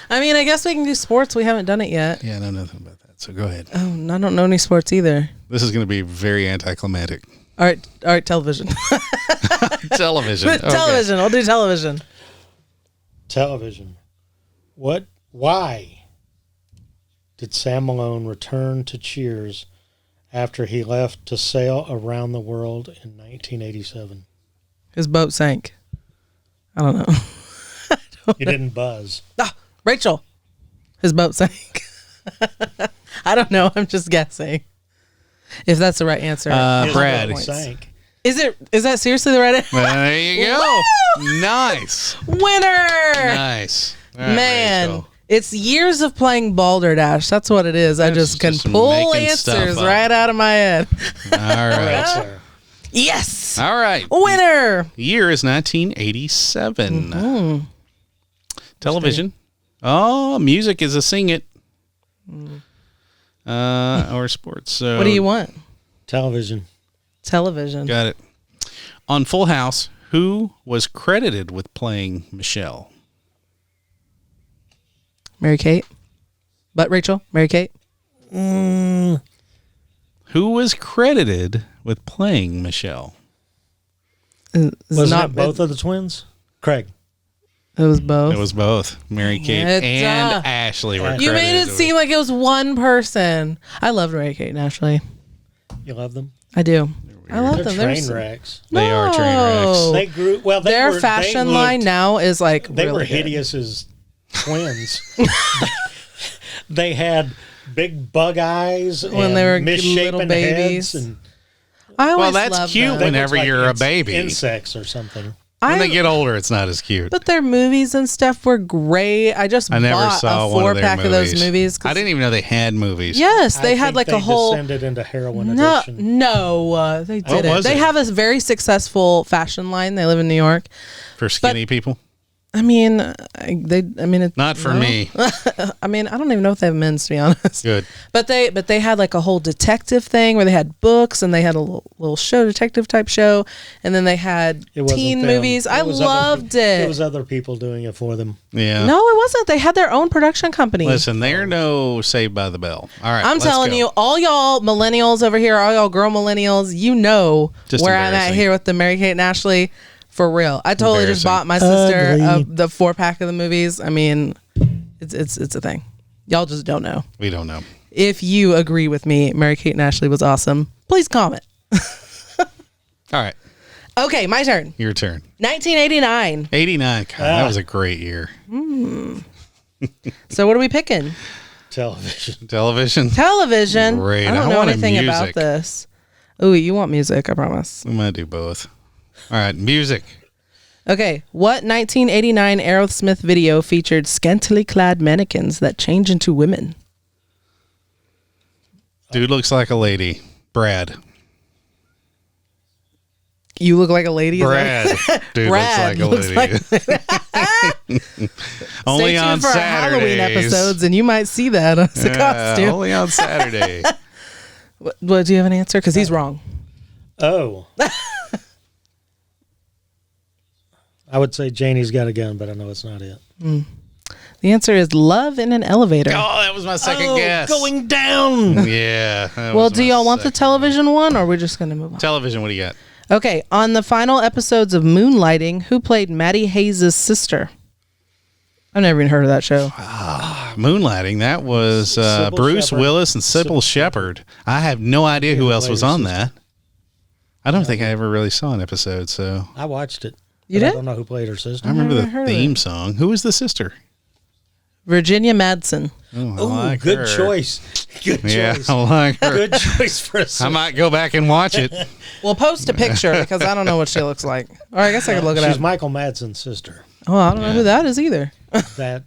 I mean, I guess we can do sports. We haven't done it yet. Yeah, I know nothing about that. So go ahead. Oh, I don't know any sports either. This is going to be very anticlimactic. All right, television. Television. Okay. Television. I'll do television. Television. Why did Sam Malone return to Cheers after he left to sail around the world in 1987? His boat sank. I don't know. He didn't buzz. Ah, Rachel. His boat sank. I don't know. I'm just guessing. If that's the right answer. Brad. It sank. Is that seriously the right answer? There you go. Nice. Winner. Nice. All right, Man. Rachel. It's years of playing Balderdash. That's what it is. I just can pull making stuff answers up. right out of my head. All right. Sir. Yes. All right. Winner. The year is 1987. Mm-hmm. Television. Oh, music is a sing it. Or sports. So What do you want? Television. Television. Got it. On Full House, who was credited with playing Michelle? Mary Kate. But Rachel, Mary Kate. Who was credited with playing Michelle? Wasn't it both of the twins? Craig. It was both. It was both. Mary Kate and Ashley were credited. You made it seem like it was one person. I loved Mary Kate and Ashley. You love them? I do. I love They're them. train wrecks. They are train wrecks. They grew well. Their fashion line now is like they really were good. hideous as twins. They had big bug eyes When and they were misshapen little babies. heads and I always Well, that's loved cute them. they whenever looked like you're a baby. insects or something. When they get older, it's not as cute. But their movies and stuff were great. I just I never bought saw a one of their 4-pack of those movies. I didn't even know they had movies. Yes, they I had think like they a whole. descended into heroin No, addiction. no, they didn't. was They it? have a very successful fashion line. They live in New York. For skinny people? I mean, it's Not for me. I mean, I don't even know if they have men's, to be honest. Good. But they had like a whole detective thing where they had books and they had a little show, detective type show, and then they had It wasn't teen them. movies. I loved it. It was other people doing it for them. Yeah. No, it wasn't. They had their own production company. Listen, they're no Saved by the Bell. All right. I'm let's telling go. you, all y'all millennials over here, all y'all girl millennials, you know Just where I'm at embarrassing. here with the Mary Kate and Ashley. For real, I totally just bought my sister the 4-pack of the movies. I mean, it's a thing. Y'all just don't know. We don't know. If you agree with me, Mary Kate and Ashley was awesome. Please comment. All right. Okay, my turn. Your turn. 1989. 89. God, that was a great year. So what are we picking? Television. Television. Television. Great. I don't I know wanted anything about music. this. Ooh, you want music? I promise. We might do both. All right. Music. Okay, what 1989 Aerosmith video featured scantily clad mannequins that change into women? Dude looks like a lady. Brad. You look like a lady. is that- Brad. Dude Brad looks like a lady. Only Stay on tuned for our Halloween Saturdays. episodes, and you might see that as a costume. Only on Saturday. What, do you have an answer? Because he's wrong. Oh. I would say Janie's Got a Gun, but I know it's not it. The answer is Love in an Elevator. Oh, that was my second guess. Going down. Yeah. that Well, was do my y'all want the second. television one, or are we just going to move on? Television, what do you got? Okay, on the final episodes of Moonlighting, who played Maddie Hayes' sister? I've never even heard of that show. Moonlighting. That was Sybil Bruce Shepherd. Willis and Sybil Shepherd. I have no idea who else was on that. I don't think I ever really saw an episode, so I watched it. You but did? I don't know who played her sister. I remember never the heard of theme it. song. Who was the sister? Virginia Madsen. Oh, I Ooh, like good her. choice. Good Yeah, choice. I like her. Good choice for a I sister. might go back and watch it. Well, post a picture because I don't know what she looks like. Or I guess I could look it She's up. Michael Madsen's sister. Oh, I don't know who that is either. That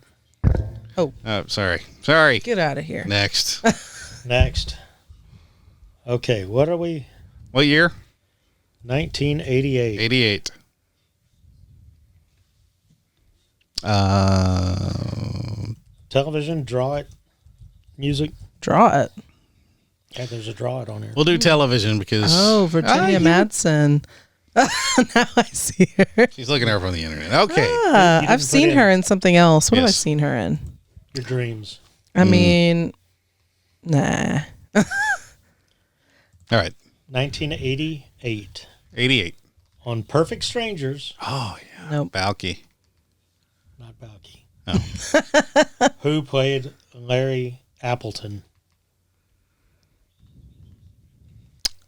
Oh, sorry. Sorry. Get out of here. Next. next. Okay, what are we? What year? 1988. 88. Television, draw it. Music. Draw it. Yeah, there's a draw it on here. We'll do television because Oh, Virginia Madsen. Now I see her. she's looking over on the internet. Okay. Ah, didn't I've put seen in- her in something else. What have I Yes. seen her in? Your dreams. I mean, nah. All right. 1988. 88. On Perfect Strangers, Oh, yeah. Nope. Balky. not Boggy. Oh. Who played Larry Appleton?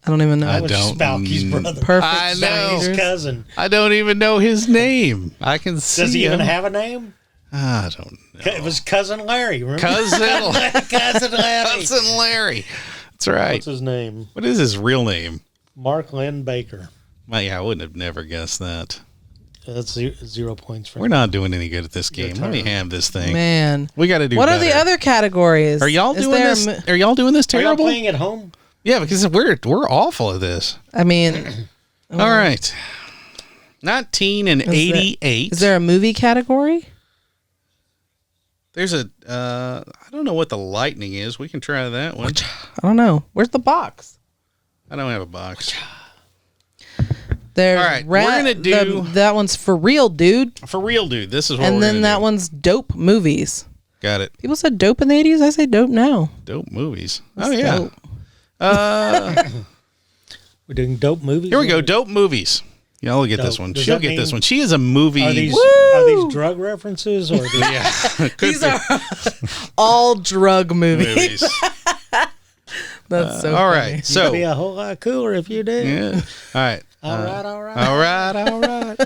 I don't even know. I That was don't. Spalky's brother. Perfect I His know. cousin. I don't even know his name. I can see Does he even him. have a name? I don't know. It was Cousin Larry. Remember? Cousin Cousin Larry. Cousin Larry. That's right. What's his name? What is his real name? Mark Lynn Baker. Well, yeah, I wouldn't have never guessed that. That's 0 points for We're him. not doing any good at this game. Let me have this thing. Man. We got to do What better. are the other categories? Are y'all Is doing there this? a Are y'all doing this Are y'all terrible? playing at home? Yeah, because we're awful at this. I mean, All right. 1988. is there a movie category? There's a I don't know what the lightning is. We can try that one. I don't know. Where's the box? I don't have a box. There's All right, we're gonna do- that one's for real, dude. For real, dude. This is what And we're then gonna that do. one's dope movies. Got it. People said dope in the 80s. I say dope now. Dope movies. That's oh yeah. dope. We're doing dope movies. Here we go. Dope movies. Y'all will get this Dope. one. Does She'll that get this mean- one. She is a movie. Are these drug references or the, yeah. Could These be are all drug movies. movies. That's so All funny. right. So be a whole lot cooler if you did? yeah. All right. All right, all right. All right, all right.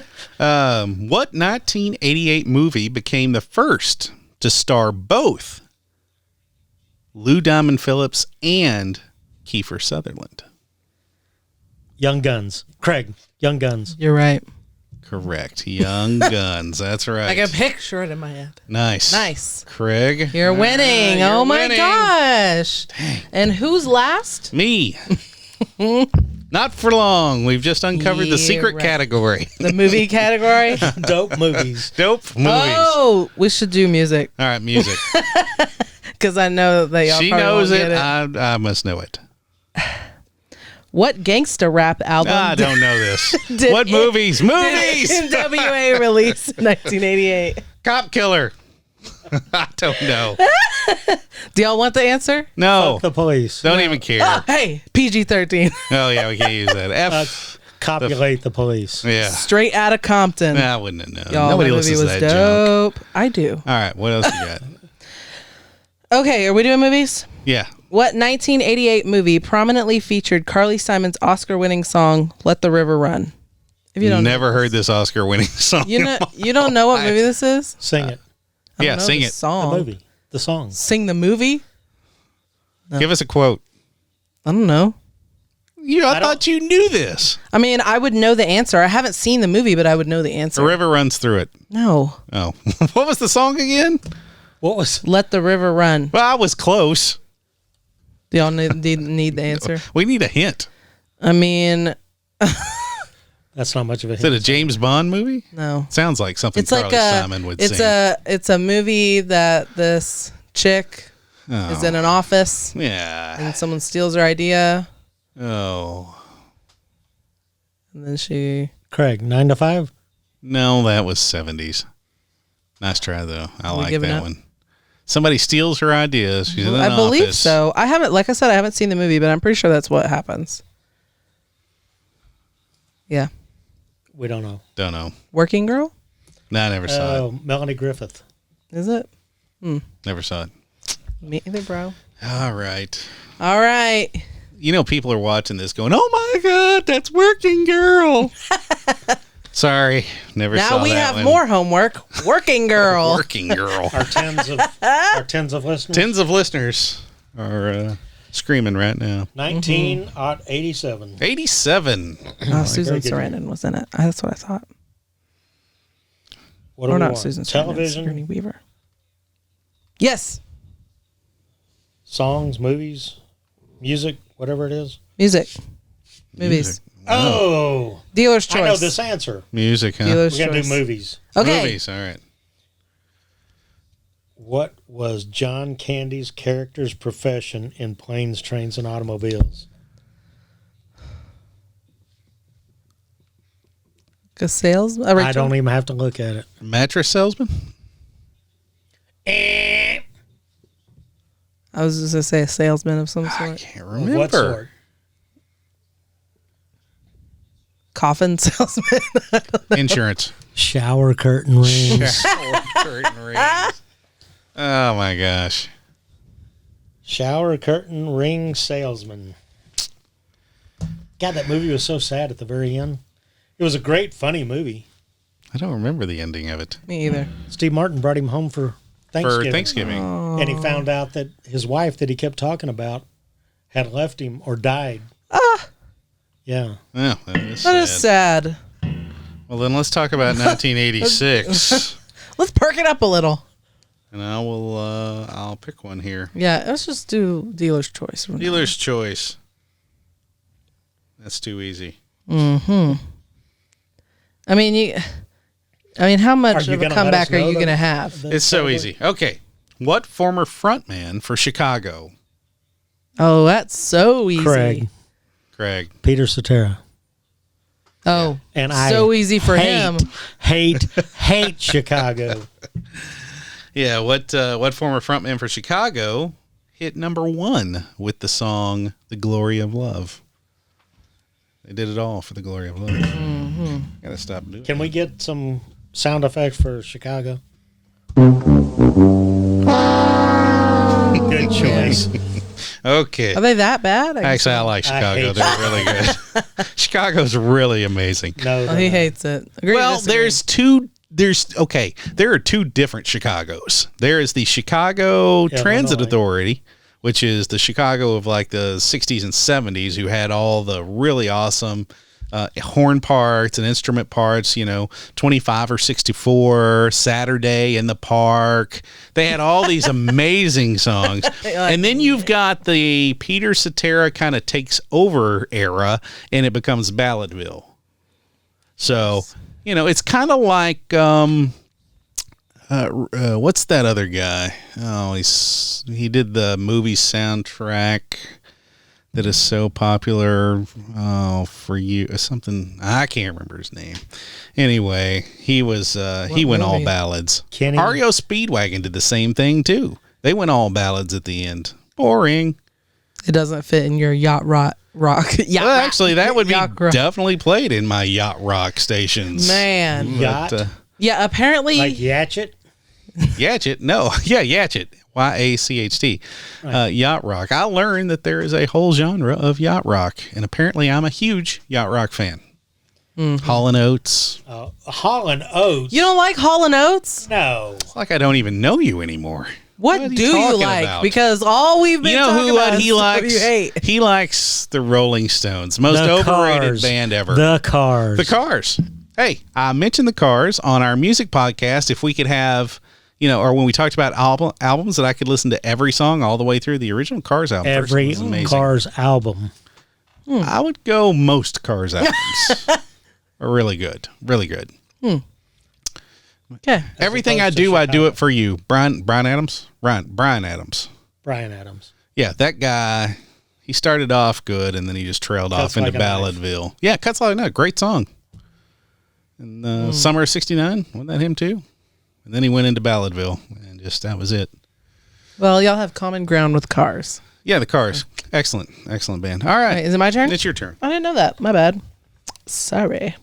What 1988 movie became the first to star both Lou Diamond Phillips and Kiefer Sutherland? Young Guns. Craig, Young Guns. You're right. Correct. Young Guns. That's right. I can picture it in my head. Nice. Nice. Craig. You're winning. You're Oh my winning. gosh. And who's last? Me. Not for long. We've just uncovered the Yeah, secret right. category. The movie category? Dope movies. Dope movies. Oh, we should do music All right, music. because I know that y'all She probably knows won't it. get I must know it. What gangsta rap album I don't know this. Did What it- movies? Movies! did NWA release in 1988? Cop killer. I don't know. Do y'all want the answer? No. Fuck the police. Don't even care. Oh, hey, PG-13. Oh, yeah, we can't use that. F. Copulate the police. Yeah. Straight out of Compton. Nah, I wouldn't have known. Y'all, Nobody that listens movie to was that junk. dope. I do. All right, what else you got? Okay, are we doing movies? Yeah. What 1988 movie prominently featured Carly Simon's Oscar-winning song "Let the River Run"? If you don't Never heard this Oscar-winning song. you in know, my you don't know what life. movie this is? Sing it. I don't Yeah, know sing the it. The Song. movie. The song. Sing the movie? Give us a quote. I don't know. I thought you knew this. I mean, I would know the answer. I haven't seen the movie, but I would know the answer. The river runs through it. No. Oh. What was the song again? What was Let the River Run. Well, I was close. Do y'all need the answer? We need a hint. I mean, That's not much of a Is it hint. a James Bond movie? no. Sounds like something It's Carly like a Simon would it's sing. it's a movie that this chick is in an office Yeah. and someone steals her idea Oh. and then she Craig, 9 to 5? No, that was 70s. Nice try, though. I We like giving that up? one. Somebody steals her ideas. She's in an I believe office. so. I haven't, like I said, I haven't seen the movie, but I'm pretty sure that's what happens. Yeah. We don't know. Don't know. Working Girl? No, I never saw it. Oh, Melanie Griffith. Is it? Never saw it. Me either, bro. All right. All right. You know, people are watching this going, oh my God, that's Working Girl. Sorry. Never saw Now we that have one. more homework. Working Girl. Working Girl. Our tens of listeners. Tens of listeners are screaming right now. 1987. 87. Oh, Susan very good. Sarandon was in it. That's what I thought. What do Or we not want? Susan Sarandon. Television, Sigourney Weaver. Yes. songs, movies, music, whatever it is. Music. Movies. Music. Oh, Dealer's choice. I know this answer. Music, huh? Dealer's We're gonna choice. do movies. Okay. Movies, all right. What was John Candy's character's profession in Planes, Trains, and Automobiles? A sales? I don't even have to look at it. Mattress salesman? I was just going to say a salesman of some I sort. can't Of remember. what sort? Coffin salesman. Insurance. Shower curtain rings. Curtain rings. Oh my gosh. Shower curtain ring salesman. God, that movie was so sad at the very end. It was a great, funny movie. I don't remember the ending of it. Me either. Steve Martin brought him home for Thanksgiving. Oh. And he found out that his wife that he kept talking about had left him or died. Yeah. Yeah, that is That is sad. Well, then let's talk about 1986. Let's perk it up a little. And I'll pick one here. Yeah, let's just do dealer's choice. Dealer's choice. That's too easy. I mean, how much of a comeback are you going to have? It's so easy. Okay. What former frontman for Chicago? Oh, that's so easy. Craig. Peter Cetera. Oh, and so easy for him. Hate Chicago. Yeah, what former frontman for Chicago hit #1 with the song "The Glory of Love"? They did it all for the glory of love. Mm-hmm. Gotta stop doing it. Can we get some sound effects for Chicago? Good choice. Okay. Are they that bad? Actually, I like Chicago. They're really good. Chicago's really amazing. No, he hates it. Agree well, there are two different Chicagos. There is the Chicago Transit Authority, which is the Chicago of like the 60s and 70s, who had all the really awesome horn parts and instrument parts, 25 or 64, Saturday in the Park. They had all these amazing songs. And then you've got the Peter Cetera kind of takes over era, and it becomes Balladville. So, it's kind of like, what's that other guy? Oh, he did the movie soundtrack that is so popular. Oh, for you, something I can't remember his name. Anyway, he went all ballads. REO Speedwagon did the same thing too. They went all ballads at the end. Boring. It doesn't fit in your yacht rock. Actually, that would be definitely played in my yacht rock stations. Man, yacht. Yeah, apparently. Like Yatchet? Yatchet? No. Yeah, Yatchet. YACHT. Yacht rock. I learned that there is a whole genre of yacht rock, and apparently I'm a huge yacht rock fan. Mm-hmm. Hall & Oates. Hall & Oates? You don't like Hall & Oates? No. It's like I don't even know you anymore. What do you like? About? Because all we've been talking about is what you hate. He likes the Rolling Stones. Most overrated band ever. The Cars. The Cars. Hey, I mentioned the Cars on our music podcast. If we could have, or when we talked about albums that I could listen to every song all the way through, the original Cars album. Every Cars album. I would go most Cars albums. Are really good. Really good. Okay. Everything I do it for you. Brian Adams? Brian Adams. Brian Adams. Yeah, that guy, he started off good, and then he just trailed off into Balladville. Yeah, Cuts Like a Knife. Great song. And Summer of '69, wasn't that him too? And then he went into Balladville, and that was it. Well, y'all have common ground with Cars. Yeah, the Cars. Excellent band. All right. Wait, is it my turn? It's your turn. I didn't know that. My bad. Sorry.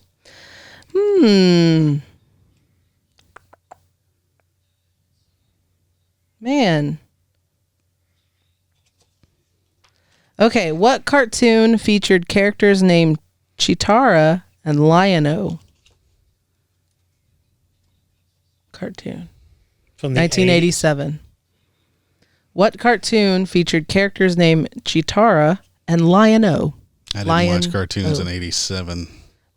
Man. Okay, what cartoon featured characters named Chitara and Lion-O? Cartoon. From the 1987. 80s? What cartoon featured characters named Chitara and Lion-O? I didn't watch cartoons in 87.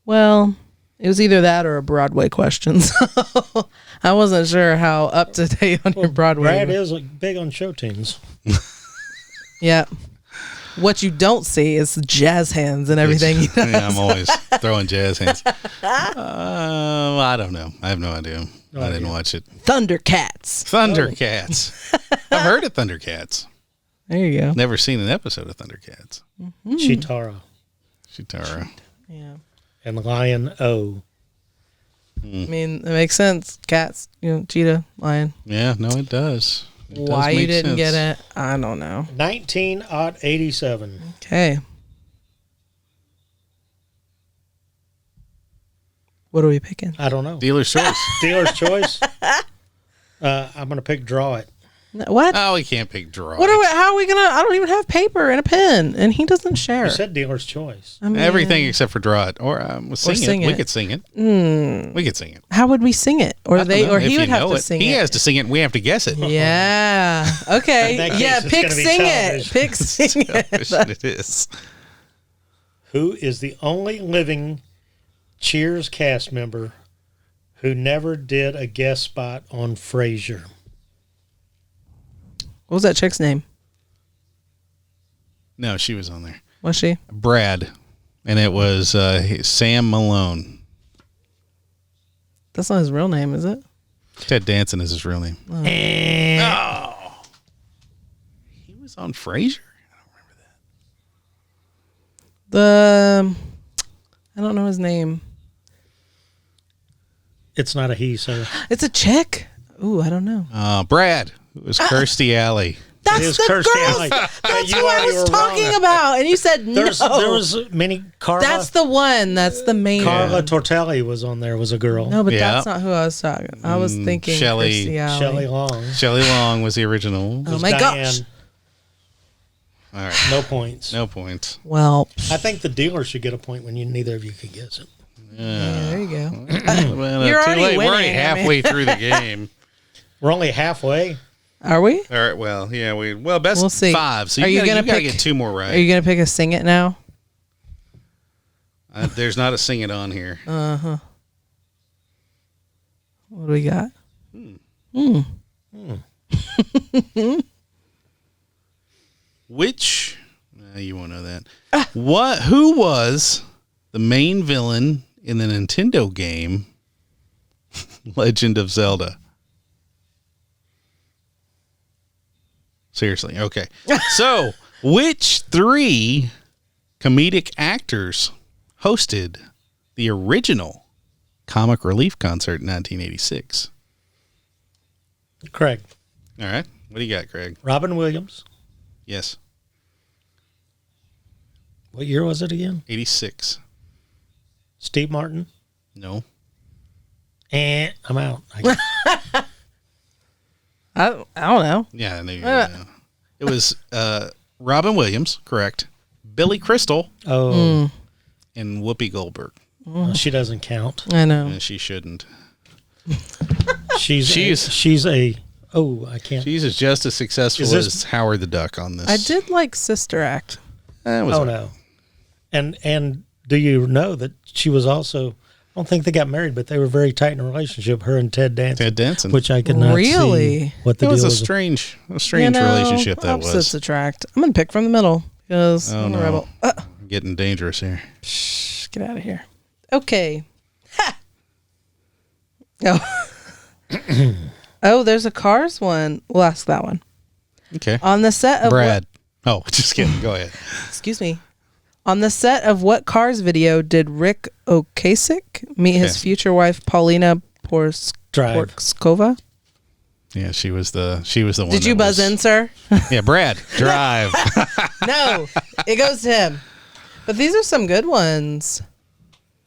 Well, it was either that or a Broadway question, so I wasn't sure how up to date on your Broadway. Brad is big on show tunes. Yeah. What you don't see is jazz hands and everything he does. Yeah, I'm always throwing jazz hands. I don't know. I have no idea. I didn't watch it. Thundercats. I've heard of Thundercats. There you go. Never seen an episode of Thundercats. Mm-hmm. Chitara. Yeah. And Lion-O. I mean, it makes sense. Cats, cheetah, lion. Yeah, no, it does. Why you didn't get it, I don't know. 1987. Okay. What are we picking? I don't know. Dealer's choice. Dealer's choice. I'm going to pick Draw It. What? Oh, we can't pick droid. How are we gonna? I don't even have paper and a pen, and he doesn't share. You said dealer's choice. I mean, Everything except for droid. Or sing it. We could sing it. We could sing it. How would we sing it? Or he would have to sing it. He has to sing it and we have to guess it. Yeah. Okay. In that case, Yeah, it's pick gonna be sing it. television. Pick sing it. It is. Who is the only living Cheers cast member who never did a guest spot on Frasier? What was that chick's name? No, she was on there. Was she? Brad. And it was Sam Malone. That's not his real name, is it? Ted Danson is his real name. Oh. He was on Frasier? I don't remember that. I don't know his name. It's not a he, sir. It's a chick. Ooh, I don't know. Brad. It was Kirstie Alley. That's It is the Kirstie girl. Alley. That's You who I already was were wrong. talking about, and you said There no. was many Carla. That's the one. That's the main. Carla one. Tortelli was on there. Was a girl. No, but Yeah. that's not who I was talking. I was thinking Shelley- Kirstie Alley. Shelley Long. Shelley Long was the original. Oh Was my Diane. gosh. All right. No points. No points. Well, I think the dealer should get a point when neither of you could guess it. yeah, there you go. Well, You're too already late. We're winning, already I halfway through the game. We're only halfway. Are we? All right. Well, yeah. Best We'll see. 5. So Are you you gonna gotta pick- get 2 more Are right. you gonna pick a sing it now? There's not a sing it on here. What do we got? Which you won't know that. Who was the main villain in the Nintendo game Legend of Zelda? Seriously, okay. So, which 3 comedic actors hosted the original comic relief concert in 1986? Craig. All right. What do you got, Craig? Robin Williams. Yes. What year was it again? 86. Steve Martin. No. And I'm out. I don't know. Yeah, I knew you were gonna know. It was Robin Williams, correct. Billy Crystal Oh, and Whoopi Goldberg. she doesn't count. I know. And she shouldn't. She's a. Oh, I can't. She's just as successful Is this- as Howard the Duck on this. I did like Sister Act. It was Oh no. And do you know that she was also? I don't think they got married, but they were very tight in a relationship. Her and Ted Danson. Ted Danson. Which I could not Really? see what the It was deal a was. strange You know, relationship that opposites was. attract. I'm gonna pick from the middle because Oh, I'm a no. rebel. Getting dangerous here. Shh, get out of here. Okay. Ha! Oh. Oh, there's a Cars one. We'll ask that one. Okay. On the set of Brad. Oh, just kidding. Go ahead. Excuse me. On the set of what Cars video did Rick Ocasek meet his Okay. future wife Paulina Drive. Porskova? Yeah, she was the one. Did you that buzz was- in, sir? Yeah, Brad. Drive. No, it goes to him. But these are some good ones.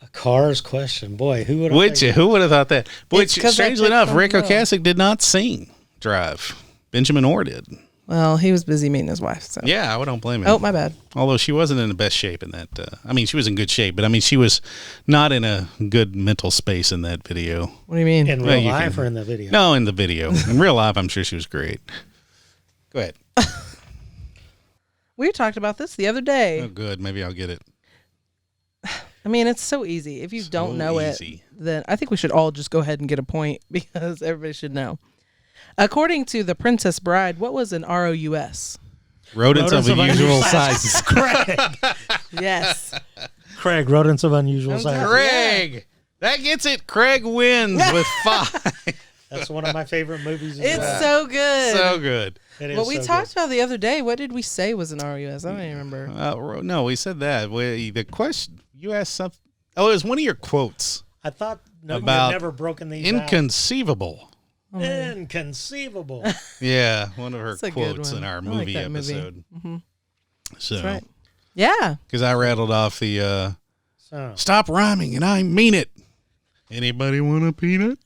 A Cars question, boy. Who would? Who would have thought that? Which, 'cause I strangely picked enough, from Rick Will. Ocasek did not sing Drive. Benjamin Orr did. Well, he was busy meeting his wife. So. Yeah, I don't blame him. Oh, my bad. Although she wasn't in the best shape in that. I mean, she was in good shape, but I mean, she was not in a good mental space in that video. What do you mean? In Well, real you life can- or in the video? No, in the video. In real life, I'm sure she was great. Go ahead. We talked about this the other day. Oh, good. Maybe I'll get it. I mean, it's so easy. If you don't know easy. it, then I think we should all just go ahead and get a point because everybody should know. According to The Princess Bride, what was an ROUS? Rodents of unusual sizes. Craig. Yes. Craig, rodents of unusual size. Craig! That gets it. Craig wins with 5. That's one of my favorite movies. It's so good. So good. It is What we so talked good. about the other day, what did we say was an ROUS? I don't even remember. No, we said that. The question, you asked something. Oh, it was one of your quotes. I thought you About had never broken these out. Inconceivable. Inconceivable. Yeah, one of her That's a good quotes one. in our I like movie that movie. episode. So, That's right. Yeah. because I rattled off the So, stop rhyming and I mean it. Anybody want a peanut?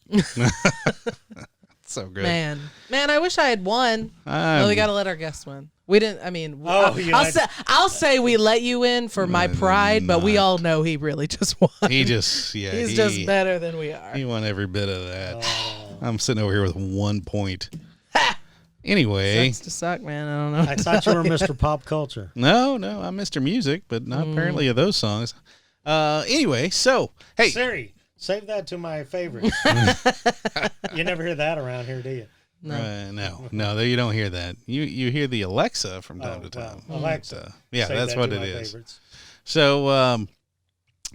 So good. Man, I wish I had won. Well, we got to let our guests win. We didn't. I mean, I'll say we let you in for my pride, but we all know he really just won. He's just better than we are. He won every bit of that. I'm sitting over here with 1 point. Anyway, sucks to suck, man. I don't know. I thought you were Mr. Pop Culture. No, I'm Mr. Music, but not apparently of those songs. Anyway, so hey, Siri, save that to my favorites. You never hear that around here, do you? No, you don't hear that. You hear the Alexa from time to time. Well, Alexa. Yeah, Save that's that what to it my is. favorites. So,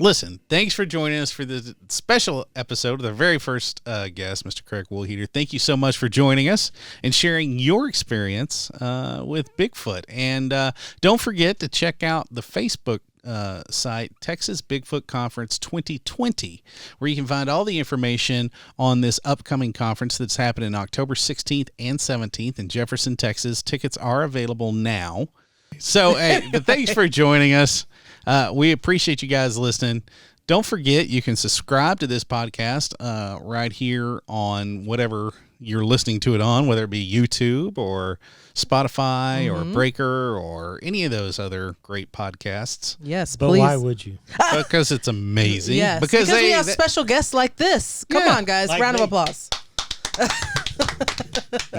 listen, thanks for joining us for this special episode of the very first guest, Mr. Craig Woolheater. Thank you so much for joining us and sharing your experience with Bigfoot. And don't forget to check out the Facebook site, Texas Bigfoot Conference 2020, where you can find all the information on this upcoming conference that's happening October 16th and 17th in Jefferson, Texas. Tickets are available now. So, hey, but thanks for joining us. We appreciate you guys listening. Don't forget, you can subscribe to this podcast right here on whatever you're listening to it on, whether it be YouTube or Spotify or Breaker or any of those other great podcasts. Yes, but please. why would you? Because it's amazing. Yes, because we have special guests like this. Come on, guys. Like Round me. of applause.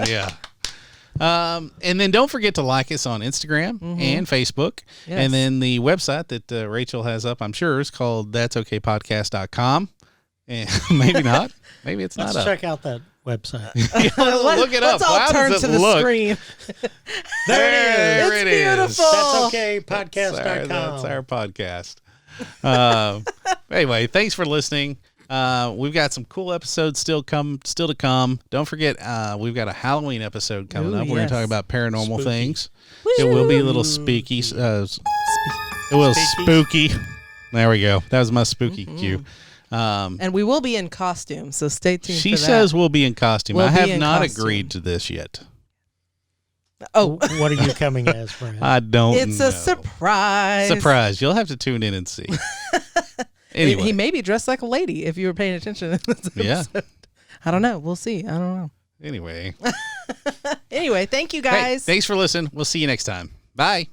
Yeah. And then don't forget to like us on Instagram and Facebook. Yes. And then the website that Rachel has up, I'm sure, is called that'sokaypodcast.com. And maybe not. Maybe it's Let's not up. check out that website. Look it up. Let's all How turn does to it the look? screen. There It's it is. beautiful. That's okay. Podcast.com. That's our podcast. Anyway, thanks for listening. We've got some cool episodes still to come. Don't forget, we've got a Halloween episode coming up. We're going to talk about paranormal things. It will be a little spooky. It will spooky. There we go. That was my spooky cue. And we will be in costume, so stay tuned She for that. says we'll be in costume. We'll I be have in not costume. agreed to this yet. Oh, What are you coming as, Brad? I don't it's know. a surprise. Surprise. You'll have to tune in and see. Anyway. He may be dressed like a lady if you were paying attention. In this Yeah. episode. I don't know. We'll see. I don't know. Anyway. Anyway, thank you Hey, guys. thanks for listening. We'll see you next time. Bye.